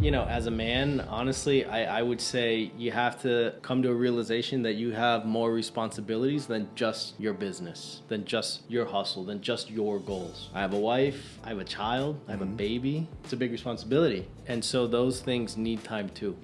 You know, as a man, honestly, I would say you have to come to a realization that you have more responsibilities than just your business, than just your hustle, than just your goals. I have a wife, I have a child, I have a baby. It's a big responsibility. And so those things need time too.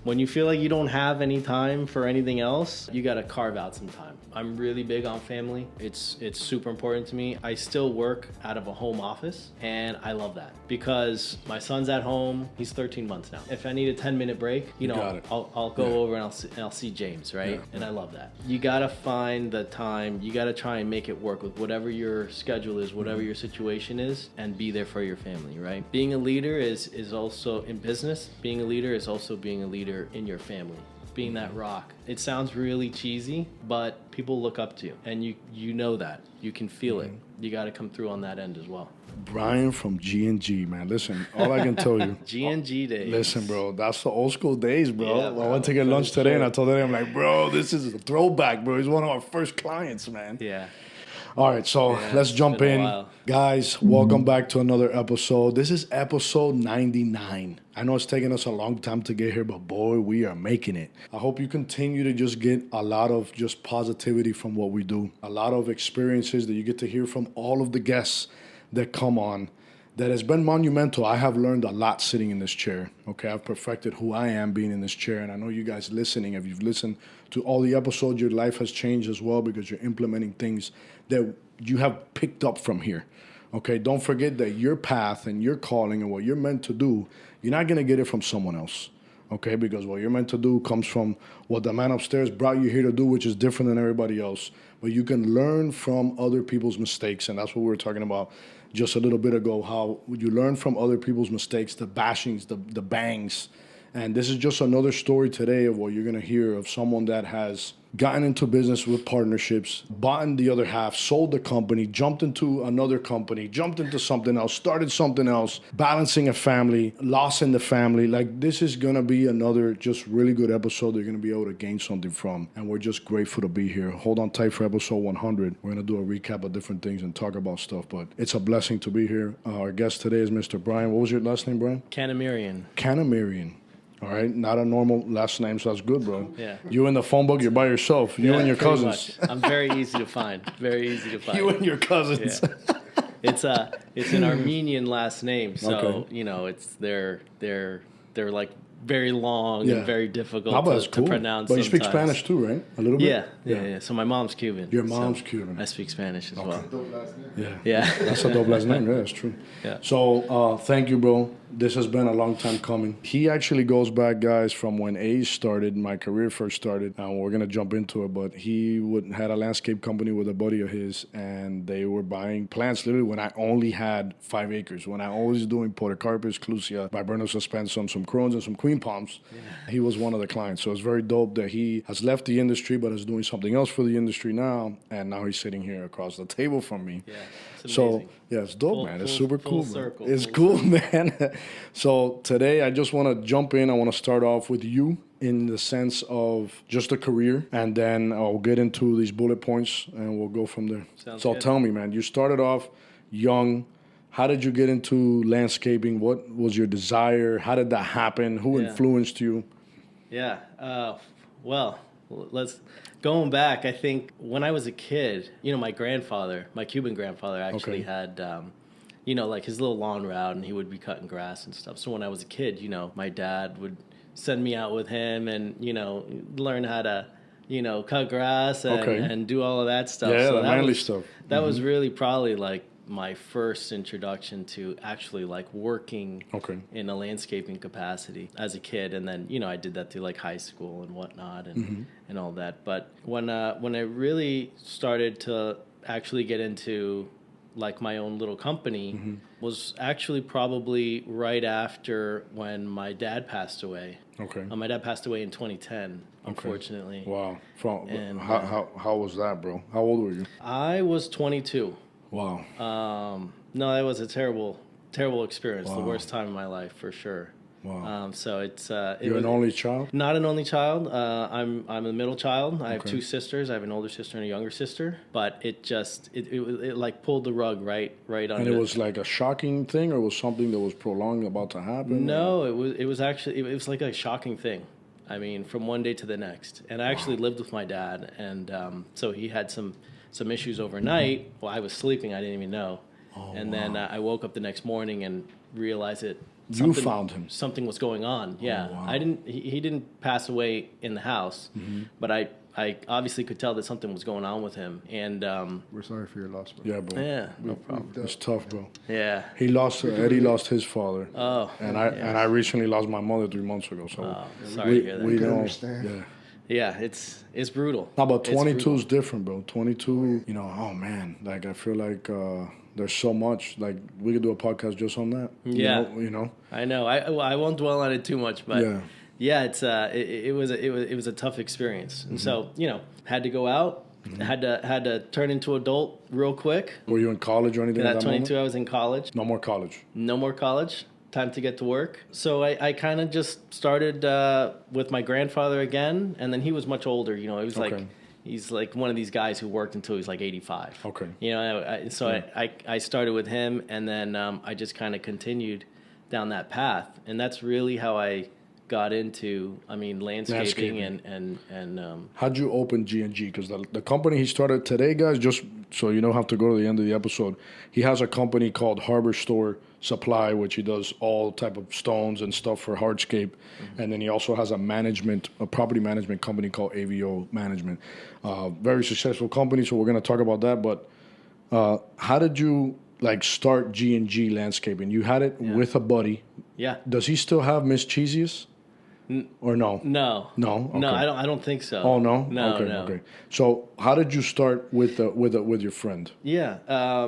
When you feel like you don't have any time for anything else, you got to carve out some time. I'm really big on family. It's super important to me. I still work out of a home office, and I love that because my son's at home. He's 13 months now. If I need a 10-minute break, I'll go over and I'll see James, right? Yeah. And I love that. You got to find the time. You got to try and make it work with whatever your schedule is, whatever your situation is, and be there for your family, right? Being a leader is also in business. Being a leader is also being a leader in your family. Being that rock. It sounds really cheesy, but people look up to you, and you know that. You can feel it. You got to come through on that end as well. Brian from G&G, man. Listen, all I can tell you. G&G days. Listen, bro, that's the old school days, bro. Yeah, bro. I went to get lunch today, and I told him, I'm like, bro, this is a throwback, bro. He's one of our first clients, man. Yeah. All right, so let's jump in. Guys, welcome back to another episode. This is episode 99. I know it's taken us a long time to get here, but boy, we are making it. I hope you continue to just get a lot of just positivity from what we do. A lot of experiences that you get to hear from all of the guests that come on. That has been monumental. I have learned a lot sitting in this chair. Okay, I've perfected who I am being in this chair. And I know you guys listening, if you've listened to all the episodes, your life has changed as well because you're implementing things that you have picked up from here. Okay, don't forget that your path and your calling and what you're meant to do, you're not going to get it from someone else. Okay, because what you're meant to do comes from what the man upstairs brought you here to do, which is different than everybody else. But you can learn from other people's mistakes, and that's what we were talking about just a little bit ago, how you learn from other people's mistakes, the bashings, the bangs. And this is just another story today of what you're going to hear of someone that has gotten into business with partnerships, bought in the other half, sold the company, jumped into another company, jumped into something else, started something else, balancing a family, loss in the family. Like, this is going to be another just really good episode they're going to be able to gain something from. And we're just grateful to be here. Hold on tight for episode 100. We're going to do a recap of different things and talk about stuff. But it's a blessing to be here. Our guest today is Mr. Brian. What was your last name, Brian? Khanamirian. Khanamirian. All right, not a normal last name, so that's good, bro. Yeah. You in the phone book, you're by yourself. You and your cousins. Much. I'm very easy to find. Very easy to find. You and your cousins. Yeah. It's an Armenian last name, so it's they're like very long and very difficult to pronounce. But you speak Spanish too, right? A little bit. Yeah. So my mom's Cuban. Your mom's Cuban. I speak Spanish as well. Yeah. That's a dope last name. Yeah, that's true. Yeah. So thank you, bro. This has been a long time coming. He actually goes back, guys, from when A's started, my career first started. And we're going to jump into it, but he had a landscape company with a buddy of his, and they were buying plants literally when I only had 5 acres, when I was doing Podocarpus, Clusia, Viburnum suspensum, some crones, and some queen palms. Yeah. He was one of the clients. So it's very dope that he has left the industry, but is doing something else for the industry now, and now he's sitting here across the table from me. Yeah. So, yeah, it's dope, man. It's super cool, man. It's cool, man. So today I just want to jump in. I want to start off with you in the sense of just a career, and then I'll get into these bullet points, and we'll go from there. Sounds so good. Tell me, man, you started off young. How did you get into landscaping? What was your desire? How did that happen? Who influenced you? Yeah. Going back, I think when I was a kid, my Cuban grandfather actually had, like his little lawn route, and he would be cutting grass and stuff. So when I was a kid, my dad would send me out with him and, learn how to, cut grass and do all of that stuff. Yeah, so the manly stuff. That was really probably like my first introduction to actually like working in a landscaping capacity as a kid. And then, I did that through like high school and whatnot and all that. But when I really started to actually get into like my own little company was actually probably right after when my dad passed away. Okay. My dad passed away in 2010, unfortunately. Wow. How was that, bro? How old were you? I was 22. Wow. No, that was a terrible experience. Wow. The worst time of my life, for sure. Wow. So it's You're an only child? Not an only child. I'm a middle child. I have two sisters. I have an older sister and a younger sister. But it like pulled the rug right under. And it was like a shocking thing, or was something that was prolonged about to happen? No, it was actually it was like a shocking thing. I mean, from one day to the next. And I actually lived with my dad, and so he had some issues overnight. While I was sleeping, I didn't even know. And then I woke up the next morning and realized it. You found him. Something was going on. Yeah, wow. I didn't. He didn't pass away in the house, but I obviously could tell that something was going on with him. And we're sorry for your loss, bro. Yeah, bro. Yeah, no problem. It's tough, bro. Yeah. Eddie lost his father. Oh. And I recently lost my mother 3 months ago. So sorry to hear that. We can don't understand. Yeah. Yeah, it's brutal. No, but 22 is different, bro. 22, oh man, like I feel like there's so much. Like we could do a podcast just on that. Yeah, you know. I know. I won't dwell on it too much, but yeah, it's it was a tough experience, and so had to go out. Had to turn into adult real quick. Were you in college or anything? At 22, I was in college. No more college. No more college. Time to get to work. So I kind of just started with my grandfather again, and then he was much older. He was he's like one of these guys who worked until he was like 85. Okay. I started with him, and then I just kind of continued down that path, and that's really how I got into landscaping. and how'd you open G&G? Because the company he started today, guys, just so you don't have to go to the end of the episode, he has a company called Harborstone Supply, which he does all type of stones and stuff for hardscape. And then he also has a property management company called AVO Management. Very successful company, so we're going to talk about that. But how did you start G&G Landscaping? You had it with a buddy. Yeah. Does he still have Miss Cheesiest? Or no? No. Okay. No, I don't think so. Oh no? No. Okay. So how did you start with your friend? Yeah.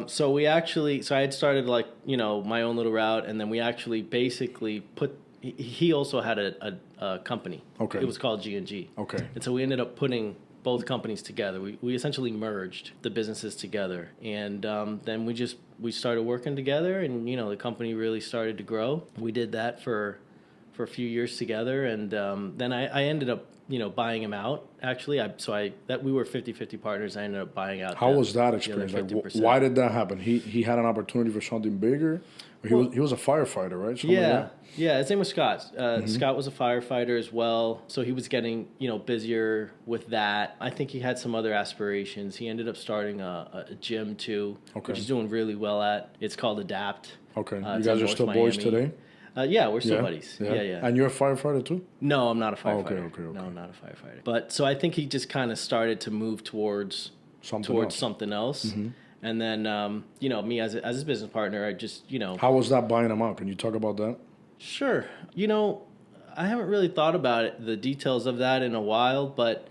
So I had started my own little route, and then we actually basically he also had a company. Okay. It was called G&G. Okay. And so we ended up putting both companies together. We essentially merged the businesses together, and then we started working together, and the company really started to grow. We did that for a few years together, and then I ended up buying him out. Actually, we were 50-50 partners. I ended up buying out. How was that experience? Why did that happen? He had an opportunity for something bigger. He was a firefighter, right? Yeah. His name was Scott. Scott was a firefighter as well, so he was getting busier with that. I think he had some other aspirations. He ended up starting a gym too, which he's doing really well at. It's called Adapt. Okay, you guys are still Miami. boys today? Yeah, we're still buddies. Yeah. And you're a firefighter too? No, I'm not a firefighter. Okay. No, I'm not a firefighter. But so I think he just kind of started to move towards something else. Mm-hmm. And then, me as his business partner, I just, How was that buying him out? Can you talk about that? Sure. I haven't really thought about it, the details of that in a while, but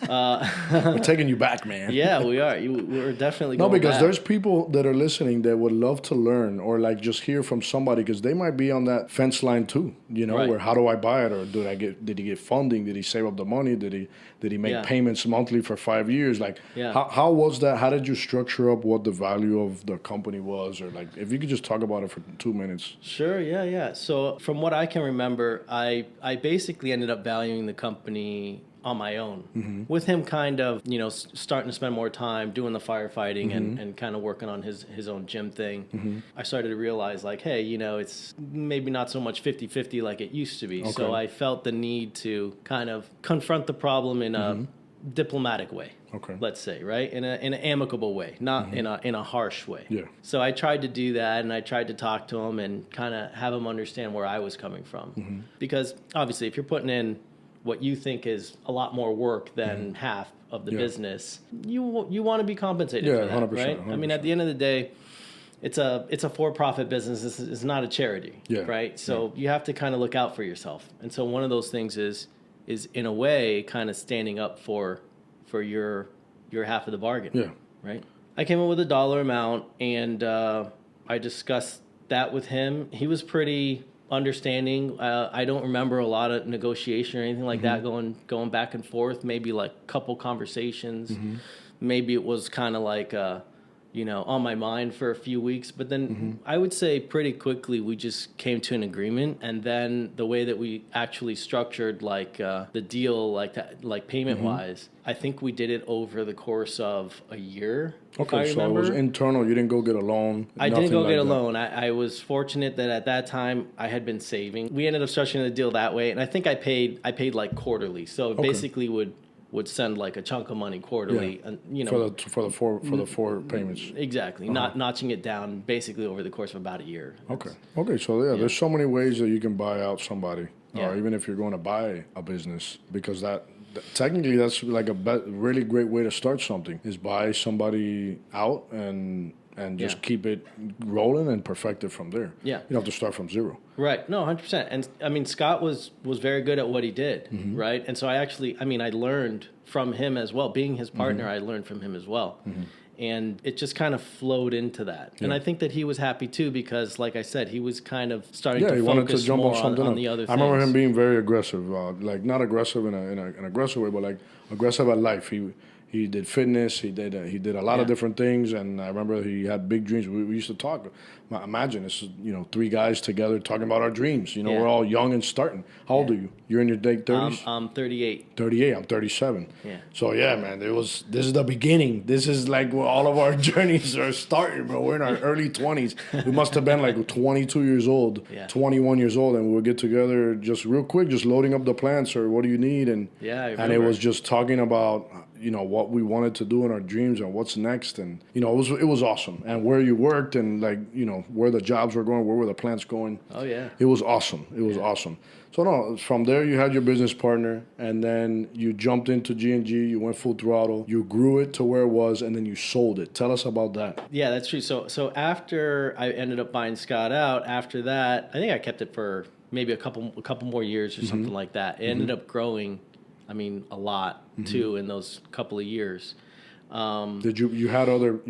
we're taking you back, man. Yeah, we are. We're definitely going because back. There's people that are listening that would love to learn or just hear from somebody, because they might be on that fence line too. Right. Where how do I buy it, or did he get funding? Did he save up the money? Did he make payments monthly for 5 years? How was that? How did you structure up what the value of the company was, or if you could just talk about it for 2 minutes? Sure. Yeah. So from what I can remember, I basically ended up valuing the company on my own, with him kind of, starting to spend more time doing the firefighting and kind of working on his own gym thing. I started to realize hey, it's maybe not so much 50-50 like it used to be. Okay. So I felt the need to kind of confront the problem in a diplomatic way. Okay. Let's say, right? In an amicable way, not in a harsh way. Yeah. So I tried to do that, and I tried to talk to him and kind of have him understand where I was coming from. Because obviously if you're putting in what you think is a lot more work than half of the business, you want to be compensated for that, 100%, right? 100%. I mean, at the end of the day, it's a for-profit business. This is not a charity, right? So you have to kind of look out for yourself. And so one of those things is in a way kind of standing up for your half of the bargain, right? I came up with a dollar amount, and I discussed that with him. He was pretty understanding. I don't remember a lot of negotiation or anything like that going back and forth. Maybe a couple conversations. Maybe it was kind of on my mind for a few weeks. But then I would say pretty quickly we just came to an agreement. And then the way that we actually structured the deal, like payment wise, I think we did it over the course of a year. Okay, so it was internal. You didn't go get a loan. I didn't go get a loan. I was fortunate that at that time I had been saving. We ended up structuring the deal that way, and I think I paid like quarterly. So it basically would send like a chunk of money quarterly, and for the four payments. Exactly, not notching it down basically over the course of about a year. Okay. So there's so many ways that you can buy out somebody, or even if you're going to buy a business, because technically that's like a really great way to start something is buy somebody out and just keep it rolling and perfect it from there. Yeah. You don't have to start from zero. Right. No, 100%. And I mean, Scott was very good at what he did, right? And so I learned from him as well. Being his partner, I learned from him as well. And it just kind of flowed into that. Yeah. And I think that he was happy too because, like I said, he was kind of starting to focus more on the other things. I remember him being very aggressive, like not aggressive in an aggressive way, but like aggressive at life. He did fitness. He did a lot of different things, and I remember he had big dreams. We used to talk. Imagine this is 3 guys together talking about our dreams. We're all young and starting. How old are you? You're in your late 30s. I'm 38. 38. I'm 37. Yeah. So yeah, man, this is the beginning. This is like where all of our journeys are starting, bro. We're in our early 20s. We must have been like 22 years old, 21 years old, and we'll get together just real quick, just loading up the plants or what do you need, and it was just talking about what we wanted to do in our dreams and what's next, and it was awesome, and where you worked and where the jobs were going, where were the plants going. Oh yeah, it was awesome. It was awesome. So from there you had your business partner, and then you jumped into G&G. You went full throttle. You grew it to where it was, and then you sold it. Tell us about that. Yeah, that's true. So after I ended up buying Scott out, after that, I think I kept it for maybe a couple more years or something like that. It ended up growing. I mean, a lot too in those couple of years. Did you had other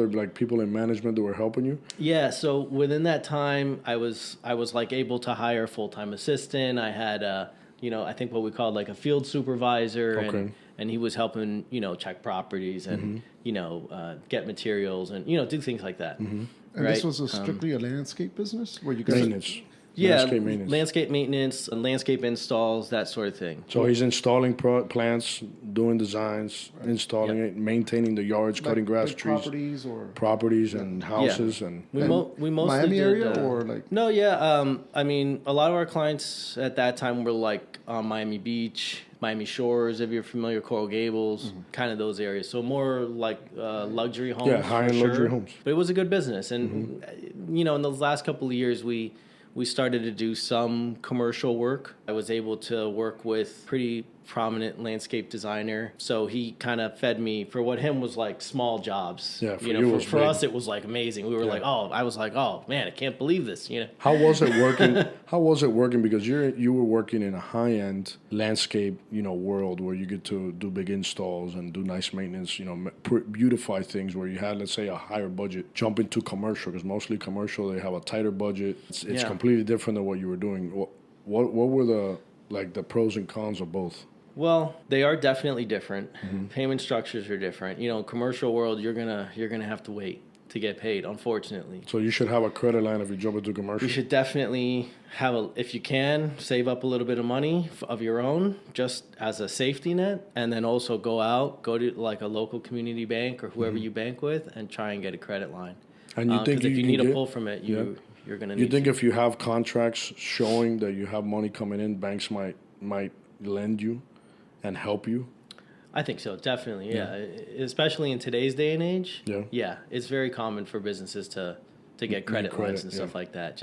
like people in management that were helping you? Yeah. So within that time, I was like able to hire a full-time assistant. I had I think what we called like a field supervisor, and he was helping check properties and get materials and do things like that. And this was strictly a landscape business where you guys maintenance. Yeah, landscape maintenance, landscape installs, that sort of thing. So he's installing plants, doing designs, installing it, maintaining the yards, cutting grass, trees, properties and houses, and we mostly Miami did, area or like no, yeah. I mean, a lot of our clients at that time were like on Miami Beach, Miami Shores, if you're familiar, Coral Gables, kind of those areas. So more like luxury homes. Yeah, high-end luxury homes. But it was a good business, and in those last couple of years, we started to do some commercial work. I was able to work with pretty prominent landscape designer. So he kind of fed me for what him was like small jobs. Yeah, for us it was like amazing. We were like, I was like, oh man, I can't believe this. How was it working? How was it working? Because you were working in a high-end landscape, world where you get to do big installs and do nice maintenance, beautify things where you had, let's say, a higher budget. Jump into commercial, because mostly commercial, they have a tighter budget. It's completely different than what you were doing. What were the pros and cons of both? Well, they are definitely different. Payment structures are different. Commercial world, you're gonna have to wait to get paid, unfortunately. So you should have a credit line if you jump into commercial. You should definitely have if you can, save up a little bit of money of your own, just as a safety net, and then also go to like a local community bank or whoever you bank with and try and get a credit line. And you think if you need a pull from it, you're gonna need. You think if you have contracts showing that you have money coming in, banks might lend you and help you? I think so, definitely, yeah. Especially in today's day and age. Yeah, it's very common for businesses to get credit lines and stuff like that.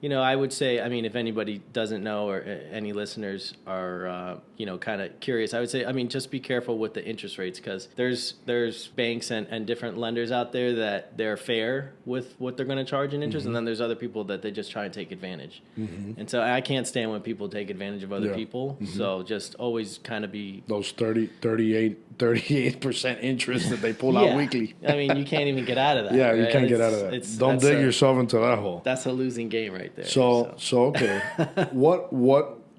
I would say, I mean, if anybody doesn't know or any listeners are, kind of curious, I would say, I mean, just be careful with the interest rates because there's banks and different lenders out there that they're fair with what they're going to charge in interest, and then there's other people that they just try and take advantage. And so I can't stand when people take advantage of other people. So just always kind of be... Those 38% interest that they pull out weekly. I mean, you can't even get out of that. Yeah, right? You can't get out of that. Don't dig yourself into that hole. That's a losing game right there. So okay. What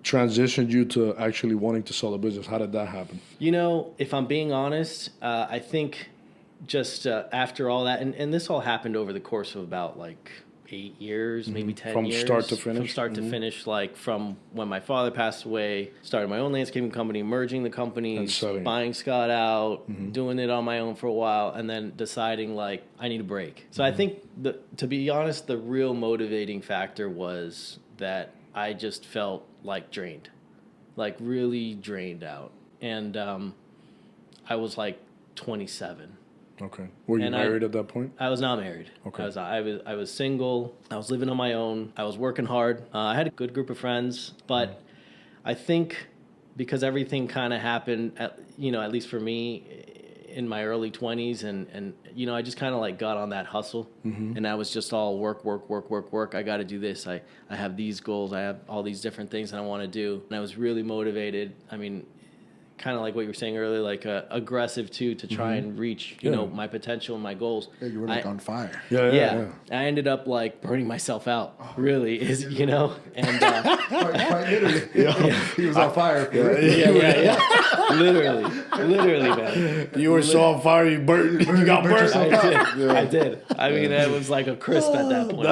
transitioned you to actually wanting to sell the business? How did that happen? If I'm being honest, I think just after all that, and this all happened over the course of about like 8 years, maybe 10 years. From start to finish? From start to finish, like from when my father passed away, started my own landscaping company, merging the companies, buying Scott out, doing it on my own for a while, and then deciding like I need a break. So I think, to be honest, the real motivating factor was that I just felt like drained, like really drained out. And I was like 27. Okay. Were you married at that point? I was not married. Okay. I was single. I was living on my own. I was working hard. I had a good group of friends, but I think because everything kind of happened, at least for me, in my early 20s, and I just kind of like got on that hustle, and I was just all work. I got to do this. I have these goals. I have all these different things that I want to do, and I was really motivated. I mean, kind of like what you were saying earlier, like aggressive too, to try and reach, my potential and my goals. Yeah, you were like on fire. Yeah. I ended up like burning myself out. Really, and quite literally. He was on fire. Yeah. Literally, man. You were so on fire, you got burnt. I did. I mean, it was like a crisp at that point.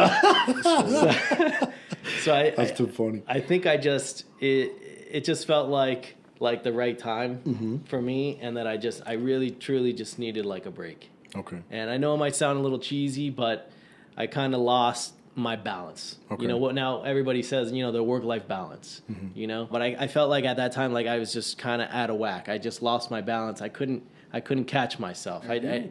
So that's too funny. I think it just felt like the right time for me, and that I really truly just needed like a break. Okay. And I know it might sound a little cheesy, but I kind of lost my balance. Okay. You know what? Now everybody says, the work-life balance. But I felt like at that time, like I was just kind of out of whack. I just lost my balance. I couldn't catch myself. I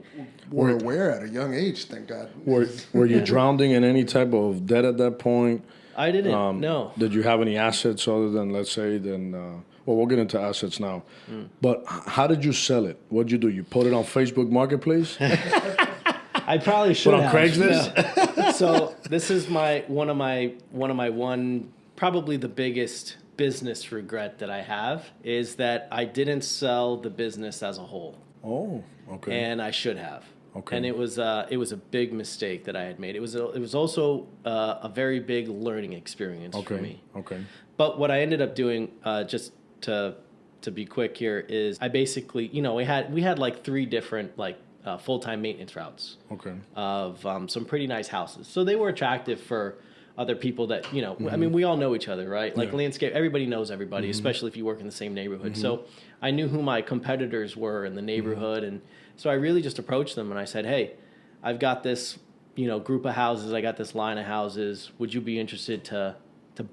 were aware at a young age, thank God. Were you drowning in any type of debt at that point? I didn't. No. Did you have any assets other than, let's say, well, we'll get into assets now. But how did you sell it? What did you do? You put it on Facebook Marketplace? I probably should have. Put on Craigslist? No. So this is probably the biggest business regret that I have is that I didn't sell the business as a whole. Oh, okay. And I should have. Okay. And it was a big mistake that I had made. It was also a very big learning experience for me. Okay. But what I ended up doing, just to be quick here, is I basically, we had like 3 different like full-time maintenance routes. Okay. Of some pretty nice houses. So they were attractive for other people that, I mean, we all know each other, right? Like landscape, everybody knows everybody, especially if you work in the same neighborhood. So I knew who my competitors were in the neighborhood. And so I really just approached them and I said, hey, I've got this, group of houses. I got this line of houses. Would you be interested to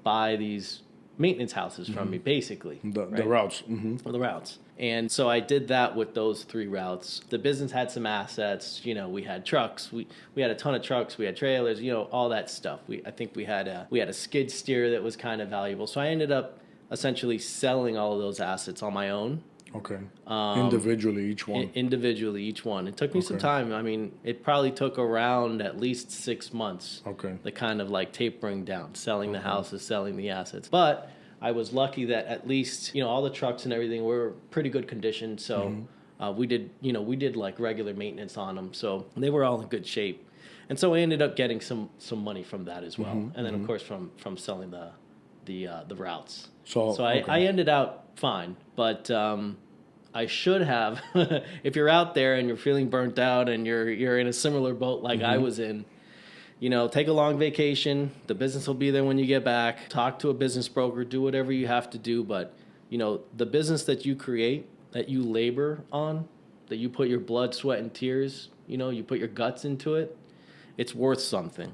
buy these maintenance houses from me, basically? The routes. For the routes. And so I did that with those 3 routes. The business had some assets. We had trucks. We had a ton of trucks. We had trailers. All that stuff. I think we had a skid steer that was kind of valuable. So I ended up essentially selling all of those assets on my own. Okay. Individually, each one. It took me some time. I mean, it probably took around at least 6 months. Okay. The kind of like tapering down, selling the houses, selling the assets. But I was lucky that at least, all the trucks and everything were pretty good condition. So we did like regular maintenance on them. So they were all in good shape. And so I ended up getting some money from that as well. And then of course from selling the routes. So I ended out fine, but I should have. If you're out there and you're feeling burnt out and you're in a similar boat like I was in, take a long vacation. The business will be there when you get back. Talk to a business broker. Do whatever you have to do. But, the business that you create, that you labor on, that you put your blood, sweat, and tears, you put your guts into it, it's worth something.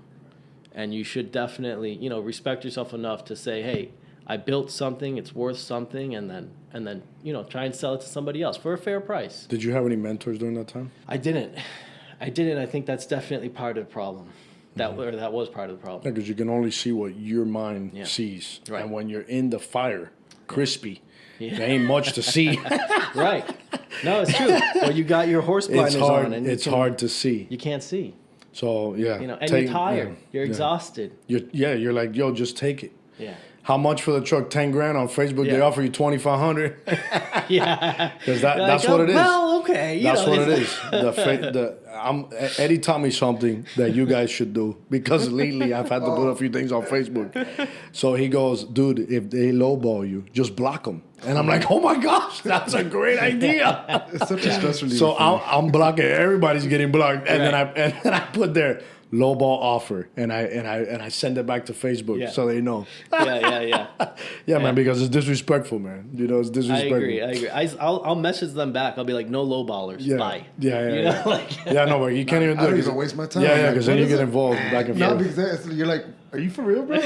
And you should definitely, respect yourself enough to say, hey, I built something, it's worth something, and then try and sell it to somebody else for a fair price. Did you have any mentors during that time? I didn't. I think that's definitely part of the problem. That was part of the problem. Yeah, because you can only see what your mind sees. Right. And when you're in the fire, crispy, there ain't much to see. Right. No, it's true. Well, you got your horse blinders on. And it's hard to see. You can't see. So, yeah. And you're tired. You're exhausted. You're like, yo, just take it. Yeah. How much for the truck? $10,000 on Facebook. They offer you $2,500. Yeah, because that's what it is. Well, okay. That's what it is. Eddie taught me something that you guys should do because lately I've had to put a few things on Facebook. So he goes, dude, if they lowball you, just block them. And I'm like, oh my gosh, that's a great idea. It's such a stress reliever. So I'm blocking. Everybody's getting blocked, and then I put their lowball offer, and I send it back to Facebook so they know. Yeah, man, because it's disrespectful, man. You know, it's disrespectful. I agree. I'll message them back. I'll be like, no lowballers. Bye. Yeah. No, but you can't even do it. I don't even waste my time. Yeah, because then you get involved back and forth. No, because you're like, are you for real, bro?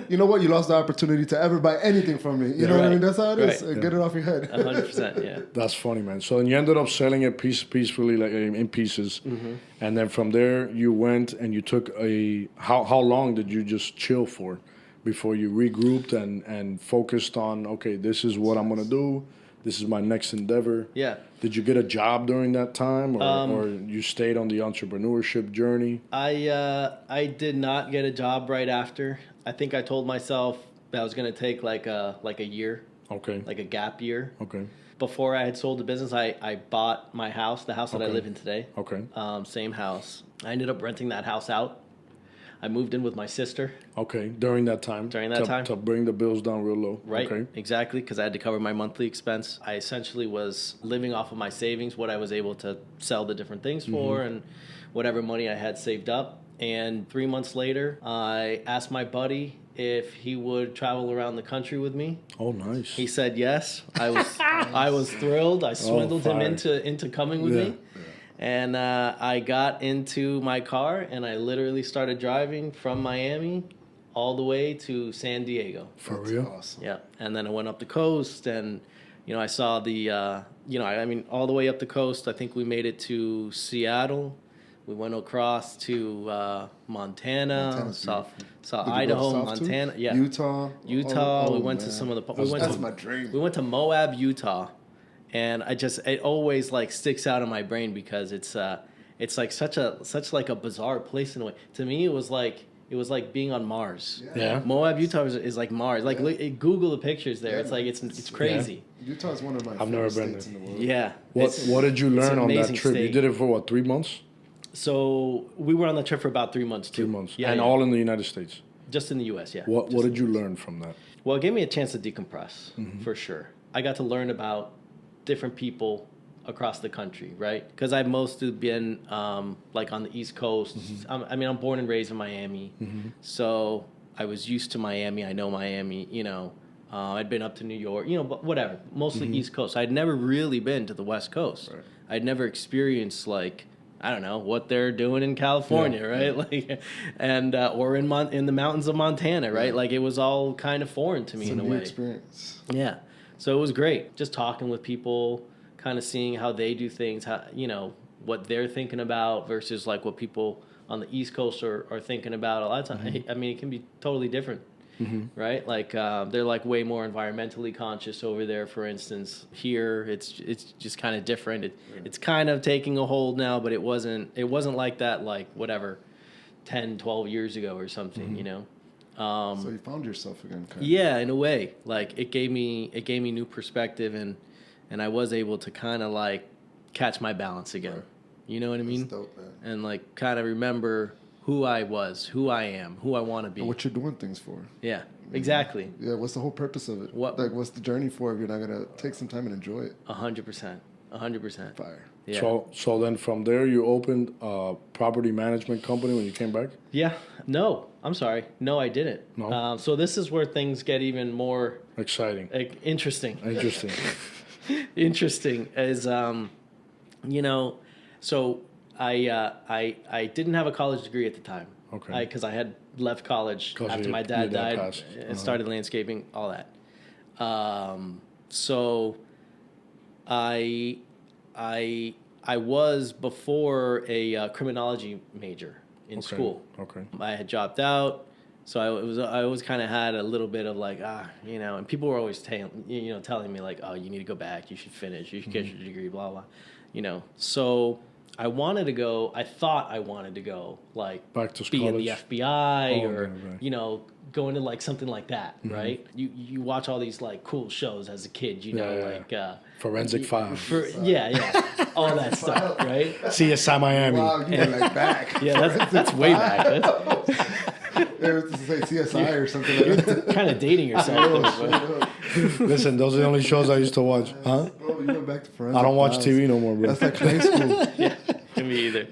You know what? You lost the opportunity to ever buy anything from me. You know what I mean? That's how it is. Get it off your head. 100%, yeah. That's funny, man. So you ended up selling it peacefully, like in pieces. And then from there, you went and you took how long did you just chill for before you regrouped and focused on, okay, this is what I'm going to do. This is my next endeavor. Yeah. Did you get a job during that time, or you stayed on the entrepreneurship journey? I did not get a job right after. I think I told myself that I was going to take like a year. Okay. Like a gap year. Okay. Before I had sold the business, I bought my house, the house that I live in today. Okay. Same house. I ended up renting that house out. I moved in with my sister. Okay, during that time. To bring the bills down real low. Right, okay. Exactly, because I had to cover my monthly expense. I essentially was living off of my savings, what I was able to sell the different things for, and whatever money I had saved up. And 3 months later, I asked my buddy if he would travel around the country with me. Oh, nice. He said yes. I was thrilled. I swindled him into coming with me. And I got into my car, and I literally started driving from Miami all the way to San Diego. For real? Awesome. Yeah. And then I went up the coast, and, I saw the, all the way up the coast. I think we made it to Seattle. We went across to Montana, saw Idaho, Montana. Yeah. Utah. We went to some of the... That's my dream. We went to Moab, Utah. And it always like sticks out in my brain because it's like such like a bizarre place in a way. To me, it was like being on Mars. Yeah. Moab, Utah is like Mars. Like Google the pictures there. It's like it's crazy. Utah is one of my I've never favorite been states in the world. Yeah. What did you learn on that trip? State. You did it for what, 3 months? So we were on the trip for about 3 months too. 3 months. Yeah. And all in the United States. Just in the U.S. Yeah. What did you learn from that? Well, it gave me a chance to decompress for sure. I got to learn about different people across the country, right? Because I've mostly been like on the East Coast. I'm born and raised in Miami, so I was used to Miami. I know Miami. I'd been up to New York. But whatever. Mostly East Coast. I'd never really been to the West Coast. Right. I'd never experienced like I don't know what they're doing in California, right? Like, and or in the mountains of Montana, right? Like it was all kind of foreign to me in a way. Experience. Yeah. So it was great, just talking with people, kind of seeing how they do things, how what they're thinking about versus like what people on the East Coast are thinking about. A lot of times, I mean, it can be totally different, right? Like they're like way more environmentally conscious over there. For instance, here it's just kind of different. It's kind of taking a hold now, but it wasn't like that like whatever 10, 12 years ago or something, So you found yourself again, kind of. Yeah, in a way. Like it gave me new perspective, and I was able to kind of like catch my balance again. Right. You know what I mean? That's dope, man. And like kind of remember who I was, who I am, who I want to be. And what you're doing things for. Yeah, exactly. Yeah, what's the whole purpose of it? What's the journey for if you're not gonna take some time and enjoy it? 100%. Fire. Yeah. So then from there you opened a property management company when you came back? Yeah. No, I'm sorry. No, I didn't. No. So this is where things get even more exciting. Interesting. Interesting is so I didn't have a college degree at the time. Okay. Because I had left college after my dad died and started landscaping, all that. So I was before a criminology major in school. Okay. I had dropped out, so I always kind of had a little bit of like and people were always telling me like, oh, you need to go back, you should finish, you should get your degree, blah blah, So I thought I wanted to go like back to be in the FBI or right. you know, go into like something like that, right? You watch all these like cool shows as a kid, you know, like Forensic Files, all that stuff, right? CSI Miami. Wow, you went like back. Yeah, that's way back. It was to say CSI or something like that. Kind of dating yourself. Listen, those are the only shows I used to watch. Huh? Bro, you went back to Forensic I don't watch Files. TV no more, bro. That's like high school. Me either.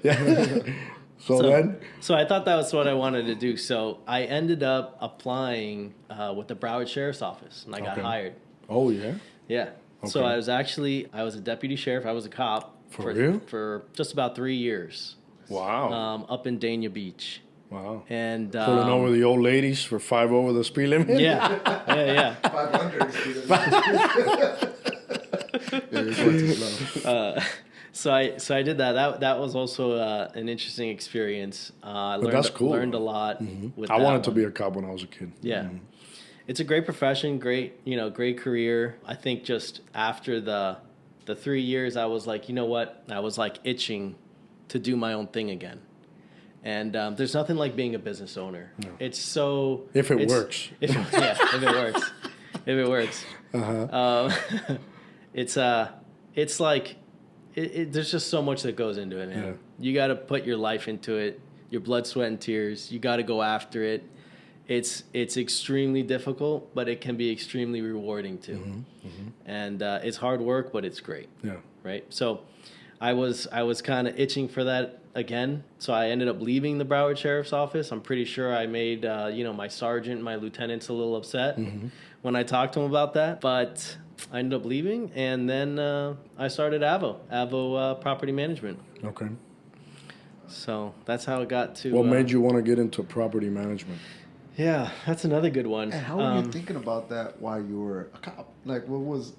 So I thought that was what I wanted to do. So I ended up applying with the Broward Sheriff's Office, and I got hired. Oh, yeah? Yeah. Okay. So I was a deputy sheriff. I was a cop. For real? For just about 3 years. Wow. Up in Dania Beach. Wow. And pulling over the old ladies for 5 over the speed limit? Yeah. 500 speed limit. So I did that. That was also an interesting experience. That's cool. Learned a lot. With I wanted to be a cop when I was a kid. Yeah. It's a great profession, great career. I think just after the 3 years, I was like, you know what? I was like itching to do my own thing again. And there's nothing like being a business owner. No. It's so... If it works. If it works. It's like... there's just so much that goes into it, man. Yeah. You got to put your life into it, your blood, sweat, and tears. You got to go after it. It's extremely difficult, but it can be extremely rewarding too. And it's hard work, but it's great. Yeah. Right. So I was kind of itching for that again. So I ended up leaving the Broward Sheriff's Office. I'm pretty sure I made my sergeant, my lieutenants a little upset when I talked to him about that, but I ended up leaving, and then I started AVO Property Management. Okay. So that's how it got to... What made you want to get into property management? Yeah, that's another good one. And how were you thinking about that while you were a cop? Like, what was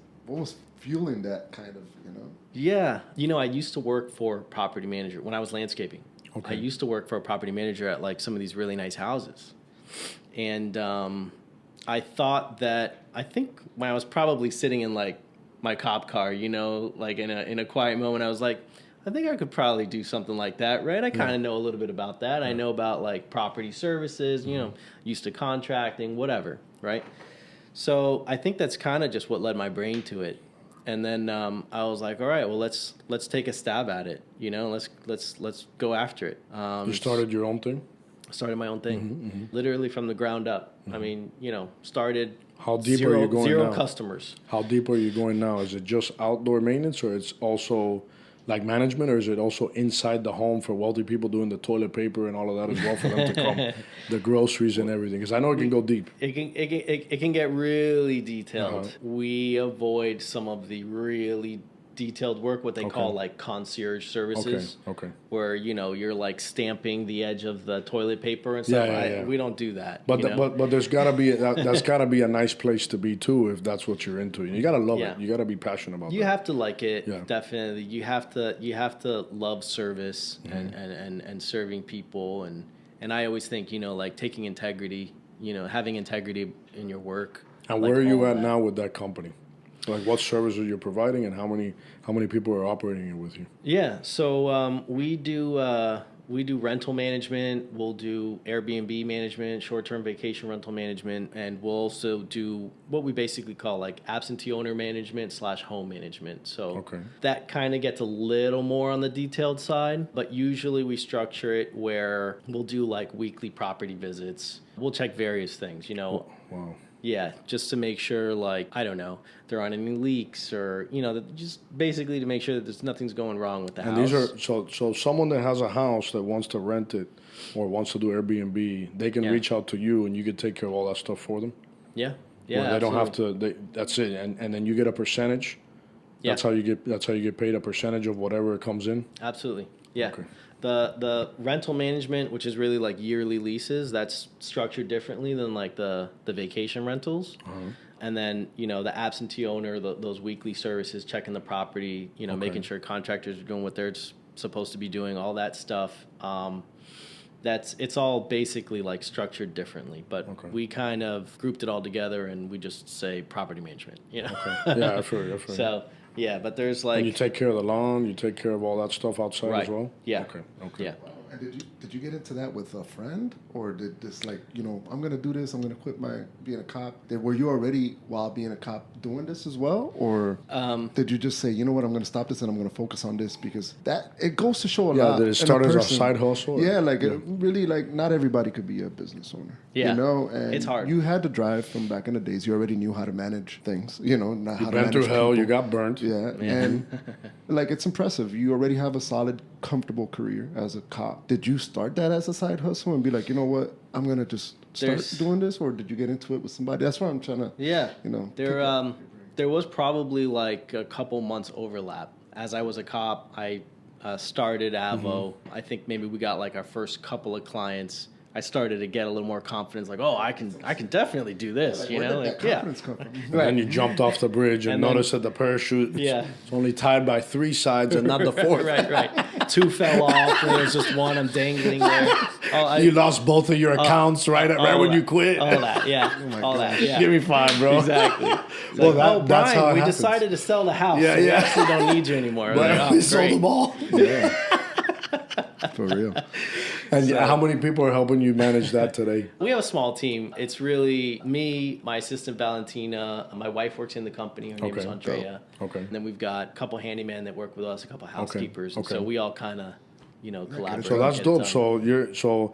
fueling that kind of, Yeah. I used to work for a property manager when I was landscaping. Okay. I used to work for a property manager at, like, some of these really nice houses. And I think when I was probably sitting in, like, my cop car, like in a quiet moment, I was like, I think I could probably do something like that, right? I kind of know a little bit about that. I know about, like, property services, used to contracting, whatever, right? So I think that's kind of just what led my brain to it. And then I was like, all right, well, let's take a stab at it, let's go after it. You started your own thing? Started my own thing, literally from the ground up. I mean, started... How deep are you going now? Zero customers. How deep are you going now? Is it just outdoor maintenance, or it's also like management, or is it also inside the home for wealthy people doing the toilet paper and all of that as well for them to come, the groceries and everything? Because I know it can go deep. It can get really detailed. We avoid some of the really detailed work, what they call like concierge services. Okay. Where you're like stamping the edge of the toilet paper and stuff. Yeah. We don't do that. But there's gotta be that's gotta be a nice place to be too if that's what you're into. You gotta love it. You gotta be passionate about it. You have to like it. Definitely. You have to love service and serving people and I always think like taking integrity. Having integrity in your work. And where are you at now with that company? Like what services you're providing and how many people are operating it with you? Yeah, so we do rental management. We'll do Airbnb management, short-term vacation rental management, and we'll also do what we basically call like absentee owner management / home management. So that kind of gets a little more on the detailed side, but usually we structure it where we'll do like weekly property visits. We'll check various things, Wow. Yeah, just to make sure, like, I don't know, there aren't any leaks or, just basically to make sure that nothing's going wrong with the house. And these are, so someone that has a house that wants to rent it or wants to do Airbnb, they can reach out to you and you can take care of all that stuff for them? Yeah. They don't have to, that's it. And then you get a percentage? Yeah. That's how you get paid, a percentage of whatever comes in? Absolutely. Yeah. Okay. The rental management, which is really like yearly leases, that's structured differently than like the vacation rentals. And then, the absentee owner, those weekly services, checking the property, making sure contractors are doing what they're supposed to be doing, all that stuff. it's all basically like structured differently, but we kind of grouped it all together and we just say property management, you know? Okay. Yeah, I feel you. So, yeah, but there's like... And you take care of the lawn, you take care of all that stuff outside as well? Yeah. Okay. Yeah. And did you get into that with a friend, or did this like, you know, I'm gonna do this, I'm gonna quit being a cop? Were you already, while being a cop, doing this as well, or did you just say, you know what, I'm gonna stop this and I'm gonna focus on this, because that it goes to show a lot. Yeah, did it start as a side hustle? Yeah, like it really, like not everybody could be a business owner. Yeah, you know, and it's hard. You had to drive from back in the days. You already knew how to manage things. You know, not how to manage through hell. people. You got burnt. Yeah, and like it's impressive. You already have a solid, comfortable career as a cop. Did you start that as a side hustle and be like, you know what, I'm gonna just start doing this, or did you get into it with somebody? That's what I'm trying to. Yeah, you know, there was probably like a couple months overlap. As I was a cop, I started AVO. I think maybe we got like our first couple of clients. I started to get a little more confidence, like, oh, I can definitely do this, you know? Where did that confidence come from? Right. And you jumped off the bridge and noticed that the parachute it's only tied by 3 sides and not the 4th. Right. 2 fell off, and there's just 1 I'm dangling there. You lost both of your accounts right when you quit. All that, all that, yeah. Give me 5, bro. Exactly. Well, like, that's Brian, how it we happens. decided to sell the house. Yeah, so we actually don't need you anymore. But we sold them all. Yeah. For real. And how many people are helping you manage that today? We have a small team. It's really me, my assistant Valentina, my wife works in the company. Her name is Andrea. Okay. And then we've got a couple handymen that work with us, a couple housekeepers. And so we all kind of, collaborate. So that's dope. So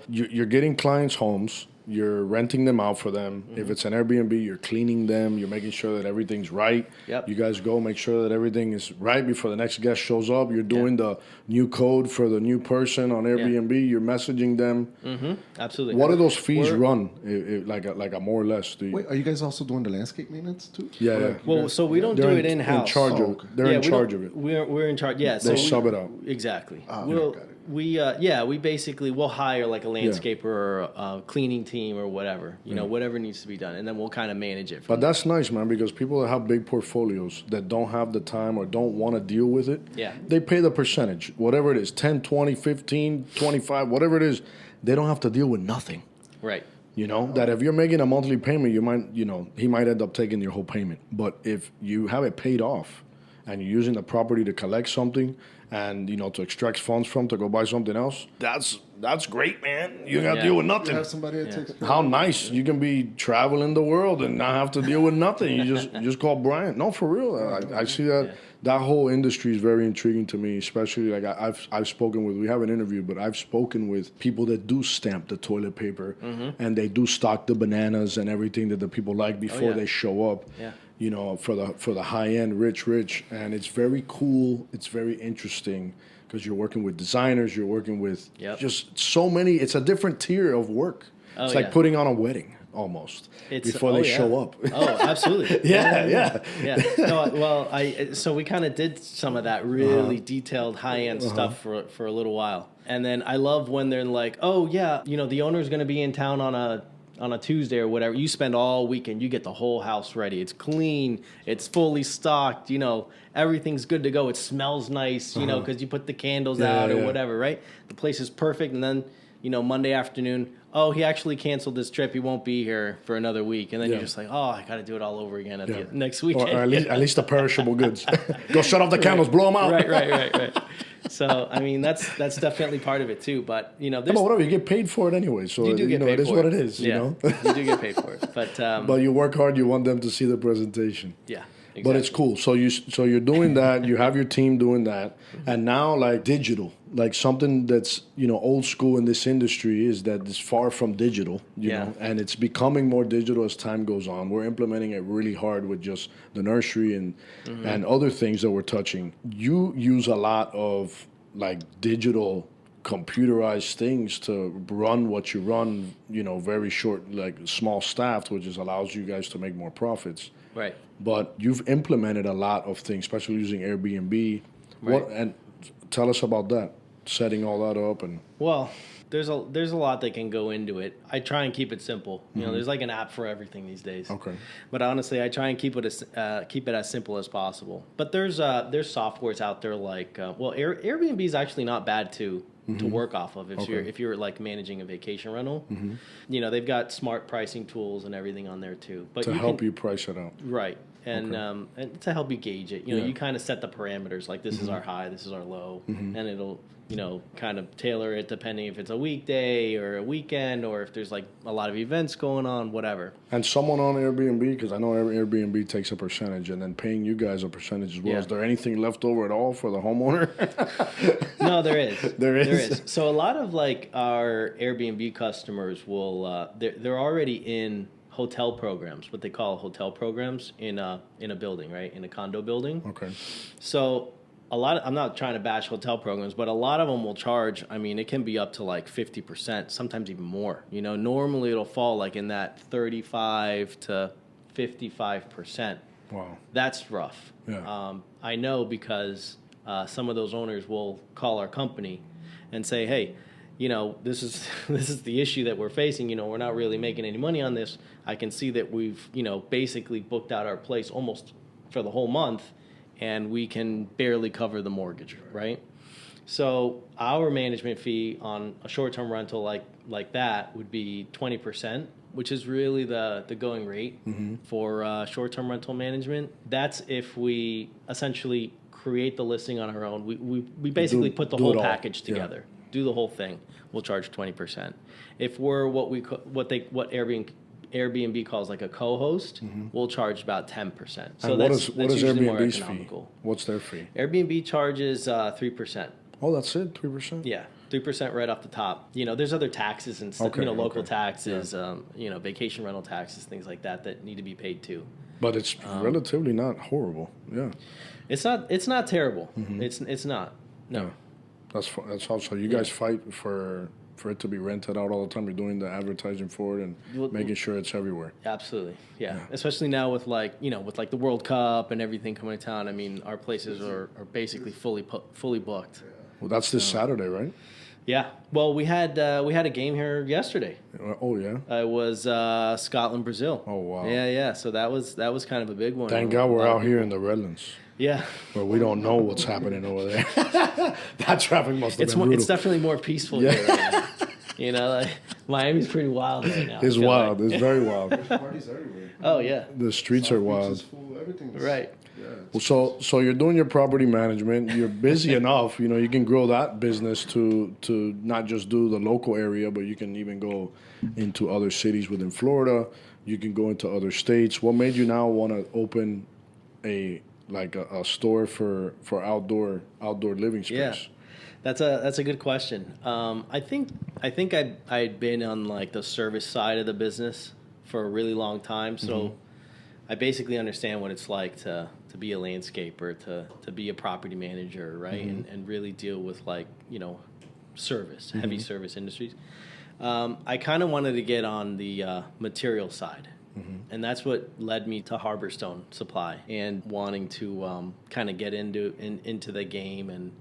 you're getting clients' homes. You're renting them out for them. If it's an Airbnb, you're cleaning them. You're making sure that everything's right. Yep. You guys go make sure that everything is right before the next guest shows up. You're doing the new code for the new person on Airbnb. You're messaging them. Absolutely. What do those fees run? Like a more or less? Wait, are you guys also doing the landscape maintenance too? Yeah. Well, so we don't do it in-house. They're in charge of it. We're in charge. Yeah. They sub it out. Exactly. Got it. We basically we'll hire like a landscaper or a cleaning team or whatever, whatever needs to be done, and then we'll kind of manage it. But that's nice, man, because people that have big portfolios that don't have the time or don't want to deal with it, they pay the percentage, whatever it is, 10, 20, 15, 25, whatever it is, they don't have to deal with nothing. Right. That if you're making a monthly payment, you might, he might end up taking your whole payment. But if you have it paid off and you're using the property to collect something and, to extract funds from to go buy something else, that's great, man. You got to deal with nothing. You have somebody that takes How nice. You can be traveling the world and not have to deal with nothing. You just call Brian. No, for real. I see that. That whole industry is very intriguing to me, especially like I've spoken with, we haven't interviewed, but I've spoken with people that do stamp the toilet paper and they do stock the bananas and everything that the people like before they show up. Yeah. For the high end, rich, and it's very cool. It's very interesting because you're working with designers. You're working with just so many. It's a different tier of work. It's like putting on a wedding almost before they show up. Oh, absolutely. Yeah. No, well, so we kind of did some of that really detailed high end stuff for a little while, and then I love when they're like, oh yeah, the owner's going to be in town on a Tuesday or whatever. You spend all weekend, you get the whole house ready. It's clean, it's fully stocked, everything's good to go. It smells nice, because you put the candles out or whatever, right? The place is perfect. And then, Monday afternoon, oh, he actually canceled this trip. He won't be here for another week. And then you're just like, oh, I got to do it all over again at the next weekend. Or at least the perishable goods. Go shut off the candles, blow them out. Right. So, I mean, that's definitely part of it too. But, there's... But whatever, you get paid for it anyway. So, you do get paid it is what it is, you do get paid for it. But but you work hard, you want them to see the presentation. Yeah. Exactly. But it's cool. So you're doing that. You have your team doing that, and now like digital, like something that's old school in this industry is that it's far from digital. You know, and it's becoming more digital as time goes on. We're implementing it really hard with just the nursery and other things that we're touching. You use a lot of like digital computerized things to run what you run. Very short, like small staffed, which just allows you guys to make more profits. Right. But you've implemented a lot of things, especially using Airbnb. Right. And tell us about that, setting all that up and. Well, there's a lot that can go into it. I try and keep it simple. There's like an app for everything these days. Okay. But honestly, I try and keep it as simple as possible. But there's softwares out there like Airbnb is actually not bad too. to work off of if you're like managing a vacation rental. You know, they've got smart pricing tools and everything on there too. But to help you price it out. Right. And to help you gauge it, you know, you kind of set the parameters, like this is our high, this is our low, and it'll, you know, kind of tailor it depending if it's a weekday or a weekend or if there's like a lot of events going on, whatever. And someone on Airbnb, because I know Airbnb takes a percentage and then paying you guys a percentage as well. Yeah. Is there anything left over at all for the homeowner? No, there is. There is. So a lot of like our Airbnb customers will, they're already in hotel programs, what they call hotel programs in a building, right? In a condo building. Okay. So I'm not trying to bash hotel programs, but a lot of them will charge, I mean, it can be up to like 50%, sometimes even more. You know, normally it'll fall like in that 35 to 55%. Wow. That's rough. Yeah. I know because some of those owners will call our company and say, hey, you know, this is the issue that we're facing. You know, we're not really making any money on this. I can see that we've, you know, basically booked out our place almost for the whole month, and we can barely cover the mortgage, right? So our management fee on a short-term rental like that would be 20%, which is really the going rate for short-term rental management. That's if we essentially create the listing on our own. We basically put the whole package together. Yeah. Do the whole thing. We'll charge 20%. If we're what Airbnb calls like a co-host, we'll charge about 10%. So and what is Airbnb's fee? What's their fee? Airbnb charges 3%. Oh, that's it, 3%? Yeah, 3% right off the top. You know, there's other taxes and stuff, local taxes, vacation rental taxes, things like that need to be paid too. But it's relatively not horrible. Yeah. It's not terrible. It's not. No. Yeah. That's also you guys fight for it to be rented out all the time. You're doing the advertising for it and making sure it's everywhere. Absolutely, yeah. Especially now with with the World Cup and everything coming to town. I mean, our places are basically fully booked. Well, that's this Saturday, right? Yeah. Well, we had a game here yesterday. Oh yeah. It was Scotland, Brazil. Oh wow. Yeah. So that was kind of a big one. Thank God we're out here in the Redlands. Yeah. Where we don't know what's happening over there. That traffic must have been brutal. It's definitely more peaceful here right now. You know, like, Miami's pretty wild right now. It's wild. Like. It's very wild. There's parties everywhere. Oh, yeah. The streets are wild. Full, everything's right. Yeah, so you're doing your property management. You're busy enough. You know, you can grow that business to not just do the local area, but you can even go into other cities within Florida. You can go into other states. What made you now want to open a store for outdoor living space? Yeah, that's a good question. I think I'd been on like the service side of the business for a really long time, so I basically understand what it's like to be a landscaper, to be a property manager, right, and really deal with like service, heavy service industries. I kind of wanted to get on the material side. And that's what led me to Harborstone Supply and wanting to kind of get into the game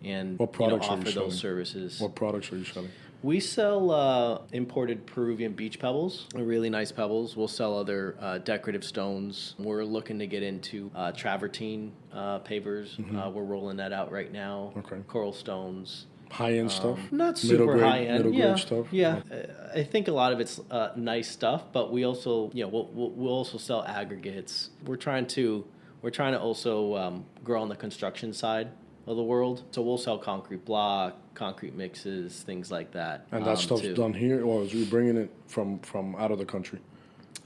and what products offer those services. What products are you selling? We sell imported Peruvian beach pebbles, really nice pebbles. We'll sell other decorative stones. We're looking to get into travertine pavers. We're rolling that out right now. Okay. Coral stones. High-end stuff? Not super high-end. Middle grade stuff? Yeah. I think a lot of it's nice stuff, but we also, we'll also sell aggregates. We're trying to also grow on the construction side of the world. So we'll sell concrete block, concrete mixes, things like that. And that stuff's done here, or is we bringing it from out of the country?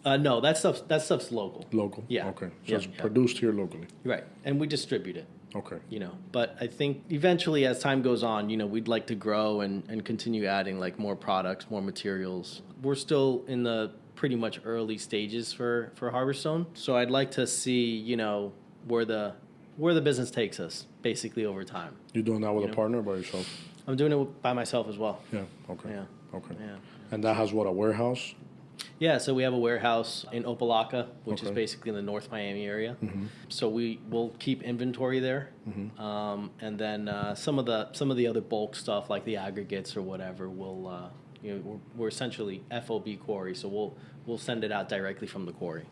No, that stuff's local. Local? Yeah. Okay. So it's produced here locally. Right. And we distribute it. Okay. But I think eventually as time goes on, we'd like to grow and continue adding like more products, more materials. We're still in the pretty much early stages for Harborstone. So I'd like to see, where the business takes us basically over time. You're doing that with a partner or by yourself? I'm doing it by myself as well. Yeah. Okay. Yeah. Okay. Yeah. And that has a warehouse? Yeah, so we have a warehouse in Opelika, which is basically in the North Miami area. So will keep inventory there, and then some of the other bulk stuff like the aggregates or whatever we're essentially FOB quarry, so we'll send it out directly from the quarry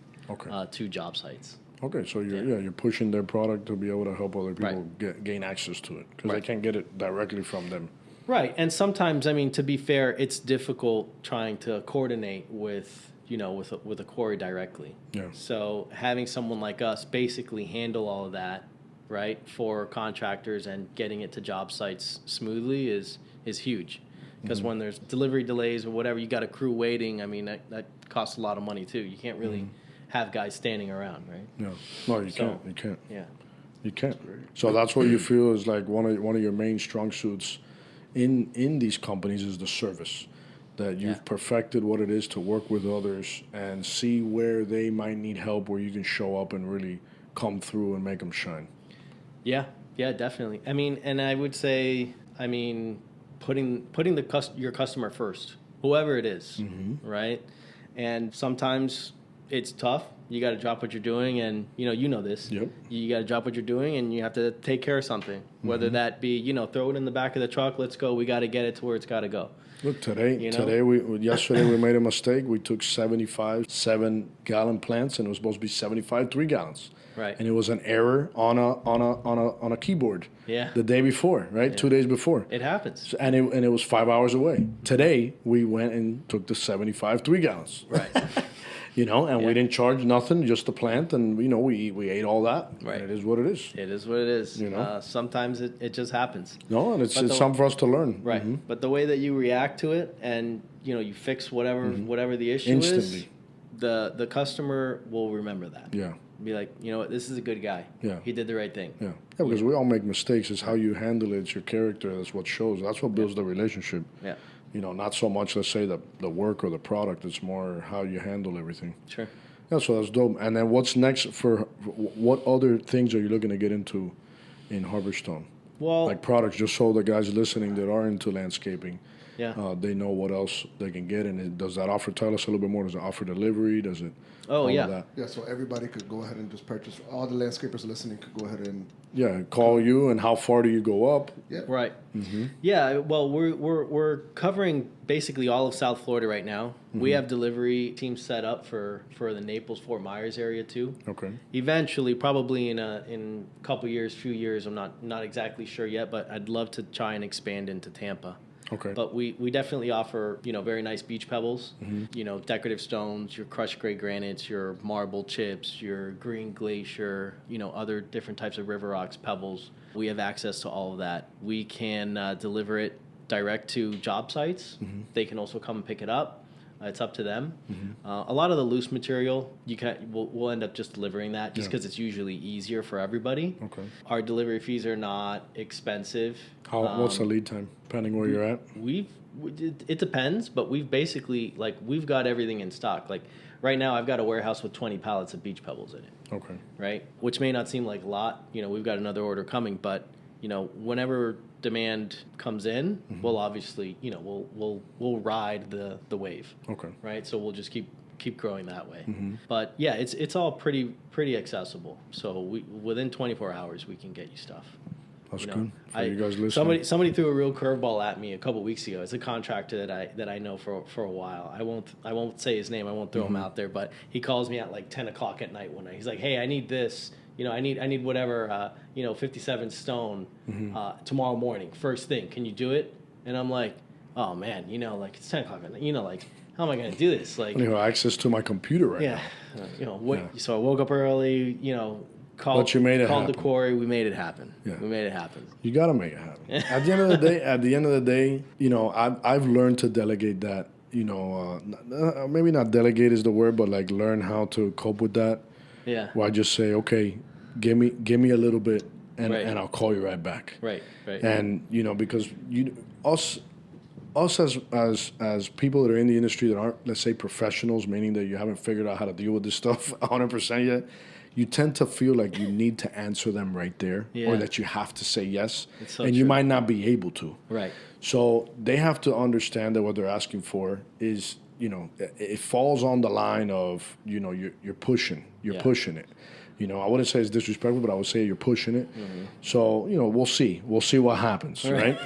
to job sites. Okay, so you're pushing their product to be able to help other people gain access to it because they can't get it directly from them. Right. And sometimes, I mean, to be fair, it's difficult trying to coordinate with, with a quarry directly. Yeah. So having someone like us basically handle all of that, right, for contractors and getting it to job sites smoothly is huge. Because when there's delivery delays or whatever, you got a crew waiting. I mean, that costs a lot of money too. You can't really have guys standing around, right? No, you can't. You can't. Yeah. You can't. So that's what you feel is like one of your main strong suits in these companies is the service. That you've perfected what it is to work with others and see where they might need help, where you can show up and really come through and make them shine. Yeah, definitely. I mean, and I would say, putting your customer first, whoever it is, right? And sometimes it's tough. You got to drop what you're doing, and you know this. Yep. You got to drop what you're doing, and you have to take care of something. Whether that be throw it in the back of the truck. Let's go. We got to get it to where it's got to go. Look, yesterday we made a mistake. We took 75 7-gallon plants, and it was supposed to be 75 3-gallons. Right. And it was an error on a keyboard. Yeah. The day before, right? Yeah. 2 days before. It happens. So, and it was 5 hours away. Today we went and took the 75 3-gallons. Right. And we didn't charge nothing, just the plant, and we ate all that. Right. And it is what it is. It is what it is. Sometimes it just happens. No, and it's something for us to learn. Right. Mm-hmm. But the way that you react to it, and you fix whatever the issue instantly. is, the customer will remember that. Yeah. Be like, what, this is a good guy. Yeah. He did the right thing. Yeah. Yeah, because we all make mistakes. It's how you handle it. It's your character. That's what shows. That's what builds the relationship. Yeah. Not so much, let's say, the work or the product. It's more how you handle everything. Sure. Yeah, so that's dope. And then what's next what other things are you looking to get into in Harborstone? Well, like products, just so the guys listening that are into landscaping, they know what else they can get. And does that offer, tell us a little bit more, does it offer delivery? Does it? Oh, yeah. That? Yeah, so everybody could go ahead and just purchase. All the landscapers listening could go ahead and call you. And how far do you go up? Yeah. Right. Mm-hmm. Yeah. Well, we're covering basically all of South Florida right now. Mm-hmm. We have delivery teams set up for the Naples, Fort Myers area too. Okay. Eventually, probably in a couple years, few years, I'm not exactly sure yet, but I'd love to try and expand into Tampa. Okay. But we definitely offer, very nice beach pebbles, decorative stones, your crushed gray granites, your marble chips, your green glacier, other different types of river rocks, pebbles. We have access to all of that. We can deliver it direct to job sites. Mm-hmm. They can also come and pick it up. It's up to them. Mm-hmm. A lot of the loose material, we'll end up just delivering that just because it's usually easier for everybody. Okay. Our delivery fees are not expensive. What's the lead time, depending where you're at? It depends, but we've basically, we've got everything in stock. Like, right now, I've got a warehouse with 20 pallets of beach pebbles in it. Okay. Right? Which may not seem like a lot. We've got another order coming, but, whenever demand comes in, we'll obviously, we'll ride the wave. Okay. Right? So we'll just keep growing that way. Mm-hmm. But yeah, it's all pretty accessible. So within 24 hours we can get you stuff. That's good. For you guys listening. Somebody threw a real curveball at me a couple weeks ago. It's a contractor that I know for a while. I won't say his name. I won't throw him out there. But he calls me at 10 o'clock at night one night. He's like, "Hey, I need this. I need whatever. 57 stone tomorrow morning, first thing. Can you do it?" And I'm like, "Oh man, it's 10 o'clock at night. How am I gonna do this? I have access to my computer right now. So I woke up early. Called the quarry. We made it happen. Yeah. We made it happen. You got to make it happen. At the end of the day, I've learned to delegate that. Maybe not delegate is the word, but learn how to cope with that. Yeah. Where I just say, okay, give me a little bit, and I'll call you right back. Right. And because us as people that are in the industry that aren't, let's say, professionals, meaning that you haven't figured out how to deal with this stuff 100% yet. You tend to feel like you need to answer them right there, or that you have to say yes, and you might not be able to. Right. So they have to understand that what they're asking for is, it falls on the line of, you're pushing it. I wouldn't say it's disrespectful, but I would say you're pushing it. Mm-hmm. So, we'll see what happens, right?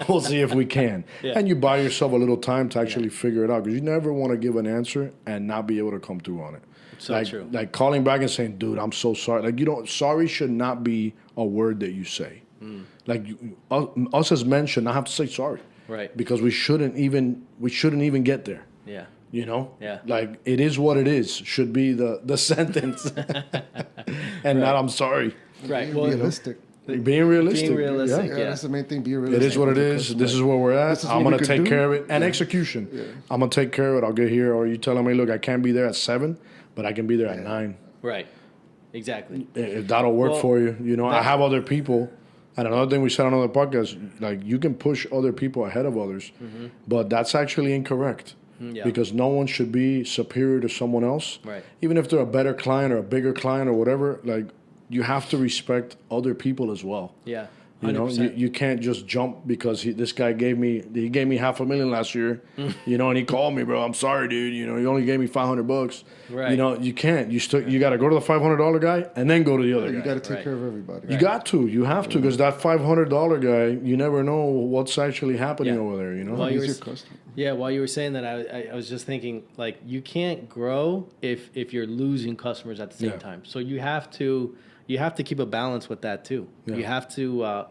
We'll see if we can. Yeah. And you buy yourself a little time to actually figure it out, because you never want to give an answer and not be able to come through on it. So true. Calling back and saying, "Dude, I'm so sorry." Sorry should not be a word that you say. Like us as men should not have to say sorry. Right. Because we shouldn't even get there. Yeah. You know? Yeah. Like, it is what it is should be the sentence. And not I'm sorry. Right. Being realistic. Being realistic. Being realistic. Yeah, that's the main thing. Be realistic. It is what it is. This is where we're at. I'm going to take care of it. And execution. Yeah. I'm going to take care of it. I'll get here. Or you telling me, look, I can't be there at 7, but I can be there at 9. Right. Exactly. If that'll work for you. You know, I have other people. And another thing we said on another podcast, like, you can push other people ahead of others, but that's actually incorrect. Yeah. Because no one should be superior to someone else. Right. Even if they're a better client or a bigger client or whatever, like, you have to respect other people as well. Yeah. 100%. You know, you can't just jump because this guy gave me $500,000 last year, you know, and he called me, bro. I'm sorry, dude. You know, he only gave me $500. Right. You know, you can't. You got to go to the $500 guy and then go to the other guy. You got to take care of everybody. You got to. You have to, because that $500 guy, you never know what's actually happening over there. You know. While He's your customer. Yeah, while you were saying that, I was just thinking, like, you can't grow if you're losing customers at the same time. So you have to keep a balance with that too. Yeah. You have to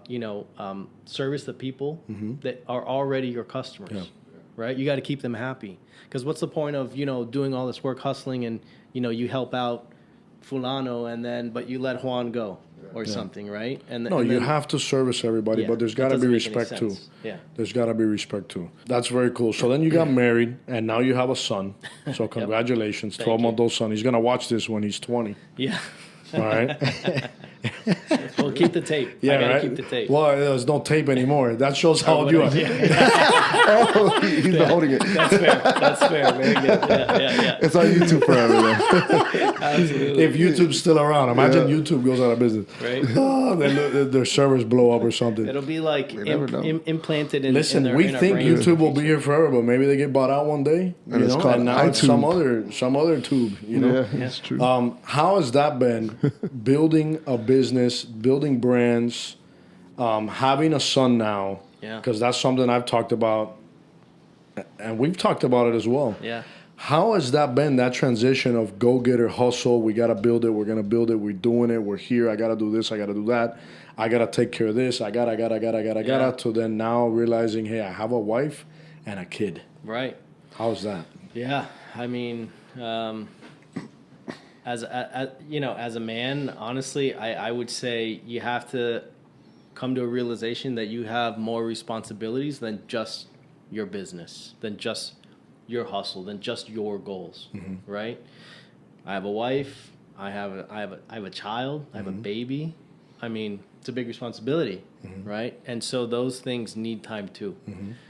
service the people that are already your customers, right? You got to keep them happy, because what's the point of doing all this work, hustling, and you help out Fulano but you let Juan go or something, right? You have to service everybody, but there's got to be respect too. Yeah, there's got to be respect too. That's very cool. So then you got married, and now you have a son. So congratulations, 12-month-old son. He's gonna watch this when he's 20. Yeah. All right. We'll keep the tape. Yeah, I gotta right? keep the tape. Well, there's no tape anymore. That shows how old you are. Oh, he's holding it. That's fair. Very good. Yeah. It's on YouTube forever, though. Absolutely. If YouTube's still around, imagine YouTube goes out of business. Right. Oh, their servers blow up or something. It'll be like implanted in. Listen, in we our think brains. YouTube will be here forever, but maybe they get bought out one day. And it's called and now it's some other tube. You know. Yeah, that's true. How has that been? Building a business, building brands, having a son now. Yeah. Because that's something I've talked about, and we've talked about it as well. Yeah. How has that been, that transition of go-getter, hustle, we got to build it, we're going to build it, we're doing it, we're here, I got to do this, I got to do that, I got to take care of this, I got to then now realizing, hey, I have a wife and a kid. Right. How's that? Yeah. I mean, as a man, honestly, I would say you have to come to a realization that you have more responsibilities than just your business, than just your hustle, than just your goals, right? I have a wife, I have a child, I have a baby. I mean, it's a big responsibility, right? And so those things need time too.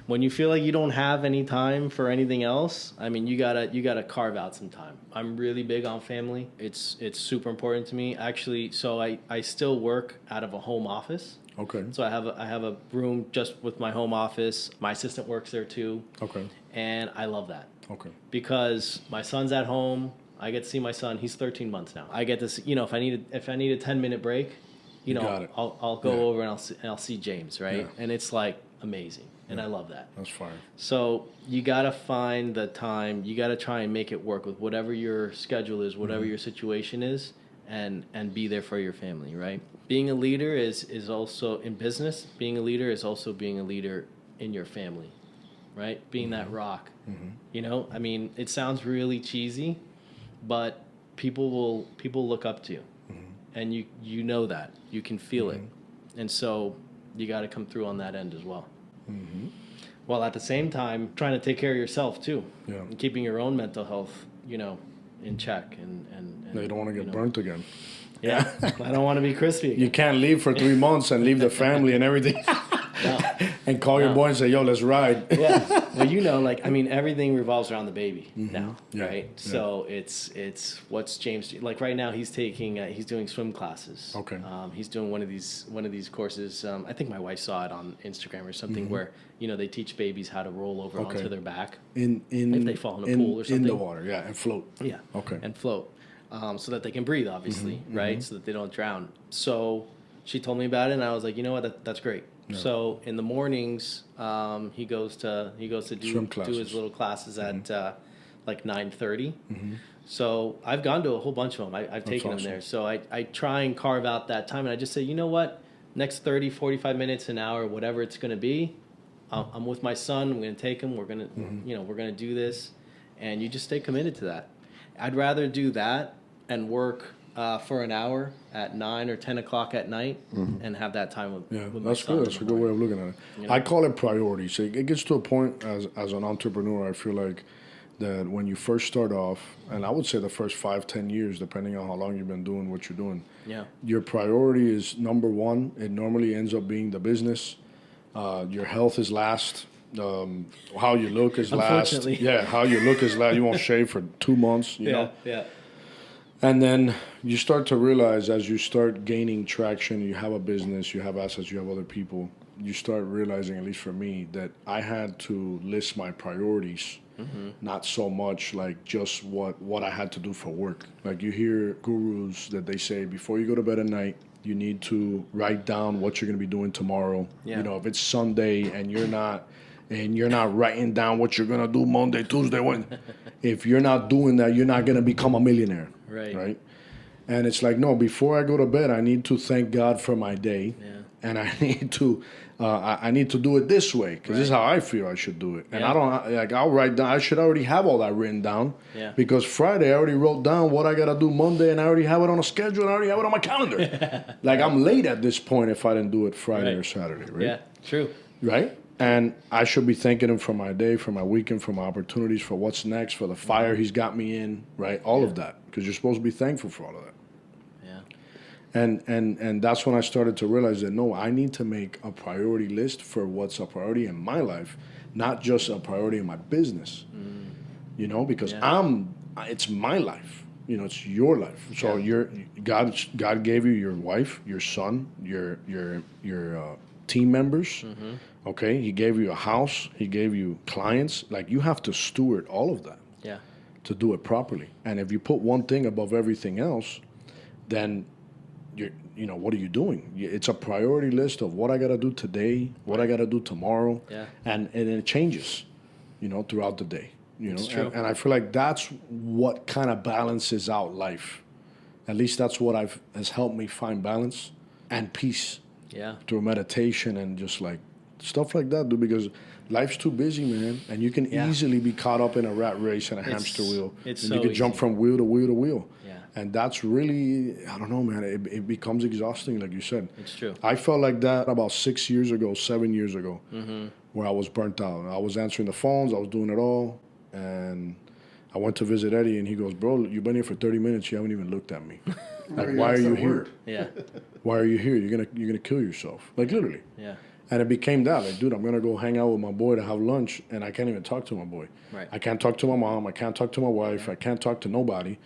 When you feel like you don't have any time for anything else, I mean, you gotta carve out some time. I'm really big on family. It's super important to me. Actually, so I still work out of a home office. Okay. So I have a room just with my home office. My assistant works there too. Okay. And I love that. Okay. Because my son's at home. I get to see my son. He's 13 months now. I get to see, if I need a 10-minute break, I'll go over and I'll see James, right? Yeah. And it's like amazing. And I love that. That's fine. So you got to find the time. You got to try and make it work with whatever your schedule is, whatever your situation is, and be there for your family, right? Being a leader is also in business. Being a leader is also being a leader in your family, right? Being that rock. I mean, it sounds really cheesy, but people look up to you, and you know that. You can feel it, and so you got to come through on that end as well. While at the same time trying to take care of yourself too, and keeping your own mental health, in check, and they don't want to get burnt again. Yeah, I don't want to be crispy again. You can't leave for 3 months and leave the family and everything. And call your boy and say, yo, let's ride. Yeah. Well, everything revolves around the baby now, right? Yeah. So it's what's James, like right now he's taking, he's doing swim classes. Okay. He's doing one of these courses. I think my wife saw it on Instagram or something where, they teach babies how to roll over onto their back. If they fall in a pool or something. In the water, and float. Yeah. Okay. And float. So that they can breathe, obviously, right? So that they don't drown. So she told me about it, and I was like, you know what, that's great. Yeah. So in the mornings, he goes to do his little classes at like 9:30. So I've gone to a whole bunch of them. I've taken them there. So I try and carve out that time, and I just say, you know what, next 30, 45 minutes, an hour, whatever it's going to be, I'm with my son. I'm going to take him. We're going to, we're going to do this. And you just stay committed to that. I'd rather do that and work for an hour at 9 or 10 o'clock at night and have that time with my son. That's a good way of looking at it. You know? I call it priorities. It gets to a point as an entrepreneur, I feel like that when you first start off, and I would say the first 5-10 years, depending on how long you've been doing what you're doing, your priority is number one. It normally ends up being the business. Your health is last. How you look is last. Yeah, how you look is last. You won't shave for 2 months, you know? Yeah. And then you start to realize as you start gaining traction, you have a business, you have assets, you have other people, you start realizing, at least for me, that I had to list my priorities, not so much like just what I had to do for work. Like you hear gurus that they say before you go to bed at night, you need to write down what you're going to be doing tomorrow. Yeah. You know, if it's Sunday and you're not writing down what you're going to do Monday, Tuesday, Wednesday, if you're not doing that, you're not going to become a millionaire. Right. And it's like, no, before I go to bed, I need to thank God for my day. Yeah. And I need to do it this way because this is how I feel I should do it. And I'll write down, I should already have all that written down because Friday I already wrote down what I got to do Monday and I already have it on a schedule and I already have it on my calendar. I'm late at this point if I didn't do it Friday or Saturday, right? Yeah, true. Right? And I should be thanking him for my day, for my weekend, for my opportunities, for what's next, for the fire he's got me in, right? All of that, because you're supposed to be thankful for all of that. Yeah. And that's when I started to realize that, no, I need to make a priority list for what's a priority in my life, not just a priority in my business, you know, because it's my life, you know, it's your life. So God gave you your wife, your son, your team members. Okay, he gave you a house, he gave you clients. Like you have to steward all of that to do it properly. And if you put one thing above everything else, then what are you doing? It's a priority list of what I got to do today, what I got to do tomorrow, and it changes, you know, throughout the day. You know, and I feel like that's what kind of balances out life. At least that's what has helped me find balance and peace. Yeah. Through meditation and just like stuff like that, dude, because life's too busy, man, and you can easily be caught up in a rat race and a hamster wheel. And you can jump from wheel to wheel to wheel. Yeah. And that's really, I don't know, man, it becomes exhausting, like you said. It's true. I felt like that about 7 years ago, where I was burnt out. I was answering the phones, I was doing it all, and I went to visit Eddie, and he goes, bro, you've been here for 30 minutes, you haven't even looked at me. Like, why are you here? Yeah. Why are you here? You're gonna kill yourself. Like, literally. Yeah. And it became that. Like, dude, I'm going to go hang out with my boy to have lunch, and I can't even talk to my boy. Right. I can't talk to my mom. I can't talk to my wife. I can't talk to nobody,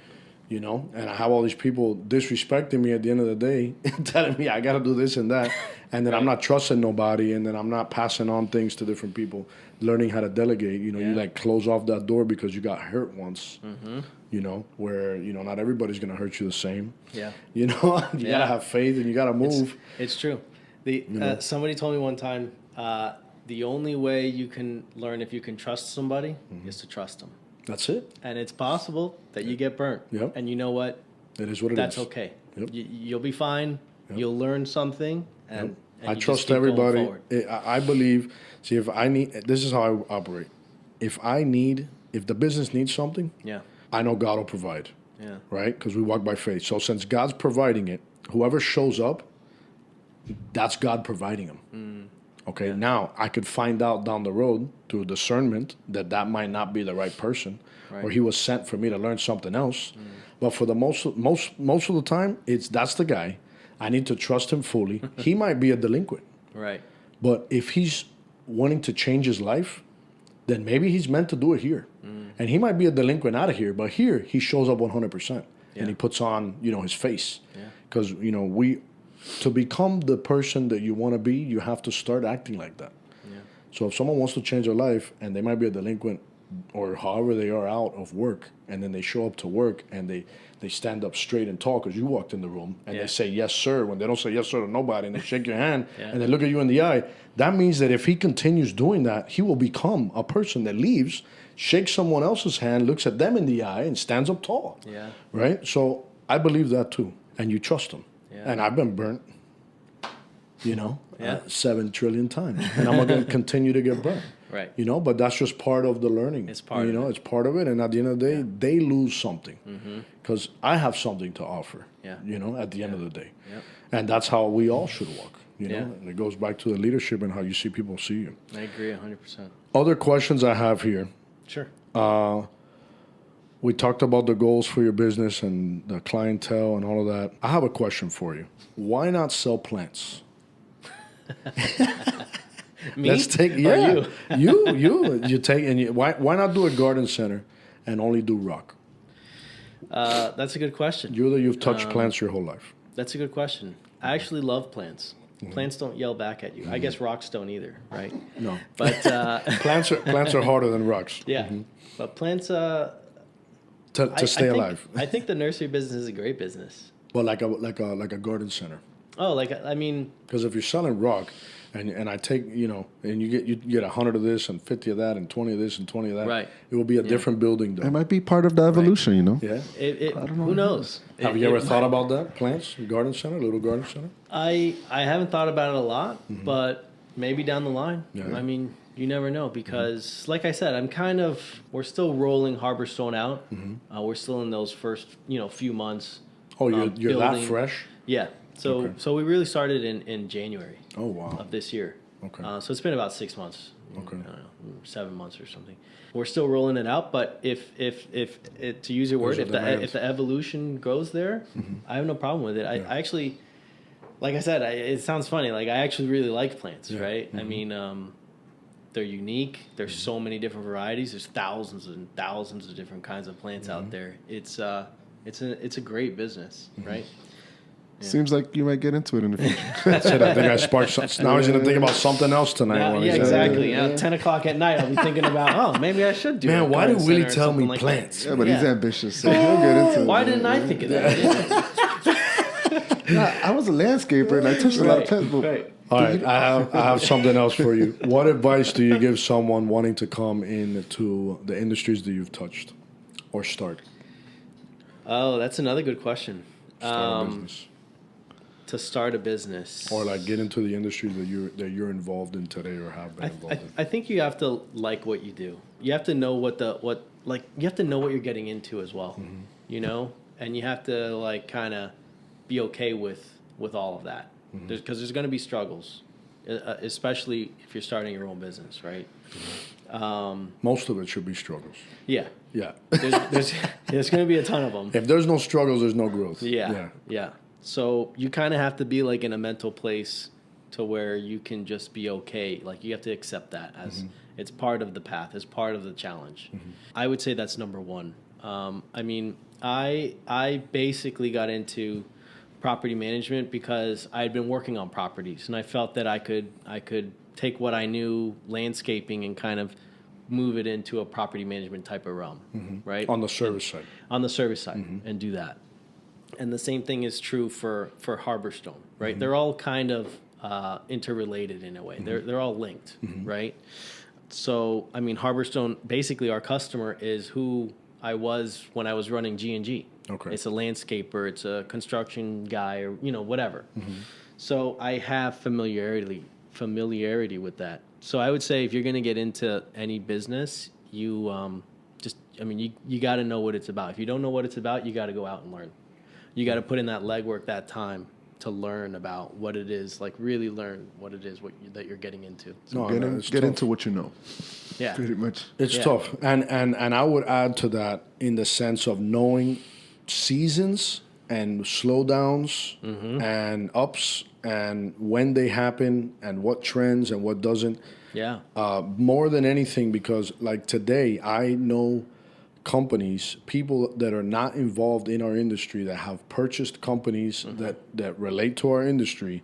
you know? And I have all these people disrespecting me at the end of the day, telling me I got to do this and that. And then I'm not trusting nobody, and then I'm not passing on things to different people, learning how to delegate. You know, you, like, close off that door because you got hurt once, you know, where, you know, not everybody's going to hurt you the same. Yeah. You know, you got to have faith, and you got to move. It's true. Somebody told me one time, the only way you can learn if you can trust somebody is to trust them. That's it. And it's possible that you get burnt. Yep. And you know what? It is what it is. That's okay. Yep. You'll be fine. Yep. You'll learn something. And I trust everybody. I believe, see, if I need, this is how I operate. If the business needs something, I know God will provide. Yeah. Right? Because we walk by faith. So since God's providing it, whoever shows up, that's God providing them. Okay, now I could find out down the road through discernment that might not be the right person, or he was sent for me to learn something else. But for the most of the time, that's the guy. I need to trust him fully. He might be a delinquent, right? But if he's wanting to change his life, then maybe he's meant to do it here. And he might be a delinquent out of here, but here he shows up 100%, and he puts on, you know, his face, because you know to become the person that you want to be, you have to start acting like that. Yeah. So if someone wants to change their life and they might be a delinquent or however they are out of work, and then they show up to work and they stand up straight and tall because you walked in the room, and they say yes sir when they don't say yes sir to nobody, and they shake your hand and they look at you in the eye, that means that if he continues doing that, he will become a person that leaves, shakes someone else's hand, looks at them in the eye, and stands up tall. Yeah. Right? So I believe that too. And you trust him. Yeah. And I've been burnt. Yeah. 7 trillion times. And I'm going to continue to get burned. Right. But that's just part of the learning. It's part of it. It's part of it. And at the end of the day, they lose something because I have something to offer, at the end of the day. Yep. And that's how we all should walk, Yeah. And it goes back to the leadership and how you see people see you. I agree 100%. Other questions I have here. Sure. We talked about the goals for your business and the clientele and all of that. I have a question for you. Why not sell plants? Me? Let's take Or you take and why not do a garden center and only do rock? That's a good question. You've touched plants your whole life. That's a good question. I actually love plants. Plants don't yell back at you. I guess rocks don't either, right? No, but plants are harder than rocks. Yeah, but plants to stay alive. I think the nursery business is a great business. Well, like a garden center. Oh, because if you're selling rock, and I take and you get 100 of this and 50 of that and 20 of this and 20 of that. Right. It will be a different building though. It might be part of the evolution, right. Yeah. I don't know. Who knows? Have you ever thought about that? Plants, garden center, little garden center. I haven't thought about it a lot, but maybe down the line. Yeah. I mean, you never know because, like I said, we're still rolling Harborstone out. We're still in those first few months. Oh, you're building. that fresh? Yeah. So Okay. so we really started in January. Oh wow. Of this year. Okay. So it's been about 6 months. Okay. I don't know, 7 months or something. We're still rolling it out, but if to use your word, if the evolution goes there, I have no problem with it. I actually, like I said, it sounds funny. Like I actually really like plants, right? I mean, they're unique. There's so many different varieties. There's thousands and thousands of different kinds of plants out there. It's a great business, right? Yeah. Seems like you might get into it in the future. That's it. I think I sparked something. Now he's going to think about something else tonight. Yeah, exactly. 10 o'clock at night, I'll be thinking about, maybe I should do it. Man, why did Willie tell me like plants? Yeah, but he's ambitious, so he'll get into it. Why didn't I think of that? Yeah, I was a landscaper and I touched a lot of plants. Right. All right, I have something else for you. What advice do you give someone wanting to come into the industries that you've touched or start? Oh, that's another good question. Start a business. To start a business, or like get into the industry that you're involved in today or have been involved in. I think you have to like what you do. You have to know you have to know what you're getting into as well. And you have to kind of be okay with all of that. Because there's going to be struggles, especially if you're starting your own business, right? Most of it should be struggles. Yeah. Yeah. There's going to be a ton of them. If there's no struggles, there's no growth. Yeah. So you kind of have to be in a mental place to where you can just be okay. Like you have to accept that as it's part of the path, it's part of the challenge. I would say that's number one. I mean, I basically got into property management because I had been working on properties and I felt that I could take what I knew landscaping and kind of move it into a property management type of realm, right? On the service side. On the service side and do that. And the same thing is true for Harborstone, right? They're all kind of interrelated in a way. They're all linked, right? So, I mean, Harborstone, basically our customer is who I was when I was running G&G. Okay. It's a landscaper, it's a construction guy, or whatever. So I have familiarity with that. So I would say if you're going to get into any business, you you got to know what it's about. If you don't know what it's about, you got to go out and learn. You got to put in that legwork, that time to learn about what it is, really learn what it is that you're getting into. So get into what you know. Yeah. Pretty much. It's tough. And I would add to that in the sense of knowing seasons and slowdowns and ups and when they happen and what trends and what doesn't. Yeah. More than anything, because today I know companies, people that are not involved in our industry that have purchased companies that relate to our industry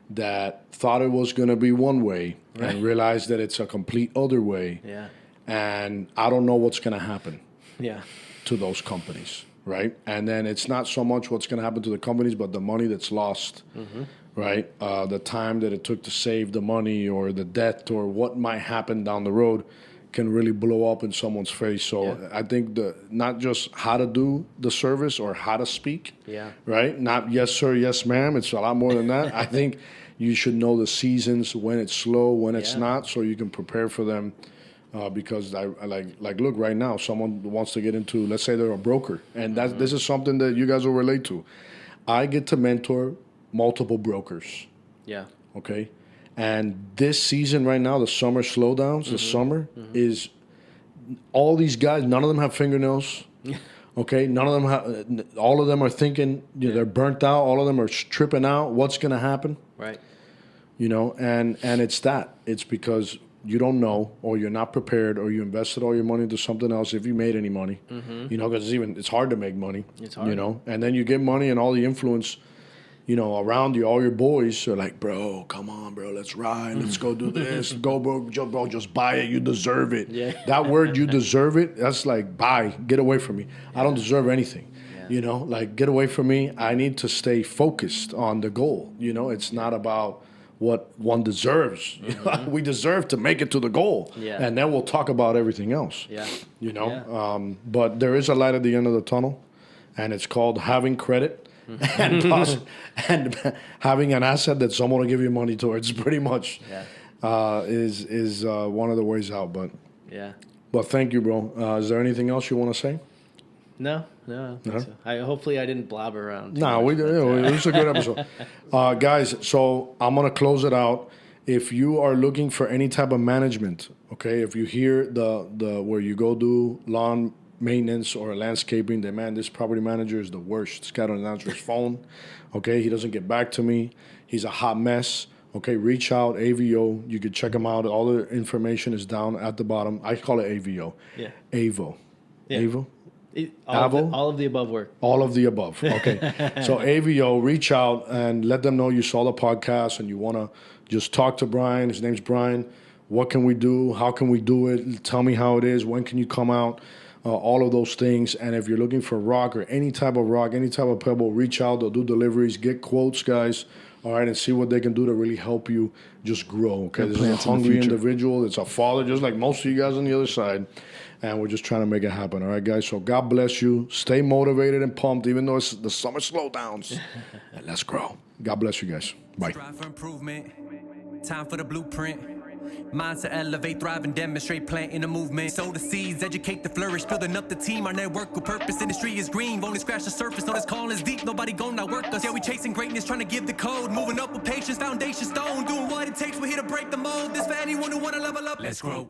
that thought it was going to be one way and realized that it's a complete other way. Yeah. And I don't know what's going to happen to those companies, right? And then it's not so much what's going to happen to the companies, but the money that's lost, right? The time that it took to save the money or the debt or what might happen down the road can really blow up in someone's face. So I think not just how to do the service or how to speak, right? Not yes, sir, yes, ma'am. It's a lot more than that. I think You should know the seasons, when it's slow, when it's Yeah. not, so you can prepare for them. Because I like look right now, someone wants to get into, let's say they're a broker, and this is something that you guys will relate to. I get to mentor multiple brokers. Yeah. Okay, and this season right now, the summer slowdowns, the summer is all these guys. None of them have fingernails. Okay, none of them have. All of them are thinking they're burnt out. All of them are tripping out. What's going to happen? Right. You know, and it's that. It's because you don't know, or you're not prepared, or you invested all your money into something else. If you made any money, you know, because it's hard to make money. It's hard, you know. And then you get money, and all the influence, you know, around you, all your boys are like, bro, come on, bro, let's ride, let's go do this, go, bro, just buy it, you deserve it. Yeah. That word, you deserve it, that's like, bye, get away from me. I don't deserve anything. You know, like, get away from me. I need to stay focused on the goal. You know, it's not about what one deserves. You know, we deserve to make it to the goal. Yeah. And then we'll talk about everything else. Yeah. You know, but there is a light at the end of the tunnel, and it's called having credit and having an asset that someone will give you money towards. Pretty much is one of the ways out. But thank you, bro. Is there anything else you want to say? No, I don't think so. Hopefully I didn't blabber around. No, it was a good episode. Guys, so I'm going to close it out. If you are looking for any type of management, okay, if you hear the where you go do lawn maintenance or landscaping, that, man, this property manager is the worst. This guy doesn't answer his phone, okay, he doesn't get back to me, he's a hot mess, okay, reach out, AVO, you can check him out. All the information is down at the bottom. I call it AVO. Yeah. AVO. Yeah. AVO? All of the above work. All of the above. Okay. So AVO, reach out and let them know you saw the podcast and you want to just talk to Brian. His name's Brian. What can we do? How can we do it? Tell me how it is. When can you come out? All of those things. And if you're looking for rock or any type of rock, any type of pebble, reach out. They'll do deliveries. Get quotes, guys. All right, and see what they can do to really help you just grow. Okay, this is a hungry individual. It's a father, just like most of you guys on the other side. And we're just trying to make it happen. All right, guys? So God bless you. Stay motivated and pumped, even though it's the summer slowdowns. And let's grow. God bless you guys. Bye. Strive for improvement. Time for the blueprint. Minds to elevate, thrive, and demonstrate, planting a movement. Sow the seeds, educate the flourish, building up the team. Our network with purpose, industry is green. We've only scratched the surface, know this calling is deep. Nobody gonna outwork us. Yeah, we chasing greatness, trying to give the code. Moving up with patience, foundation stone. Doing what it takes, we're here to break the mold. This for anyone who wanna level up. Let's grow.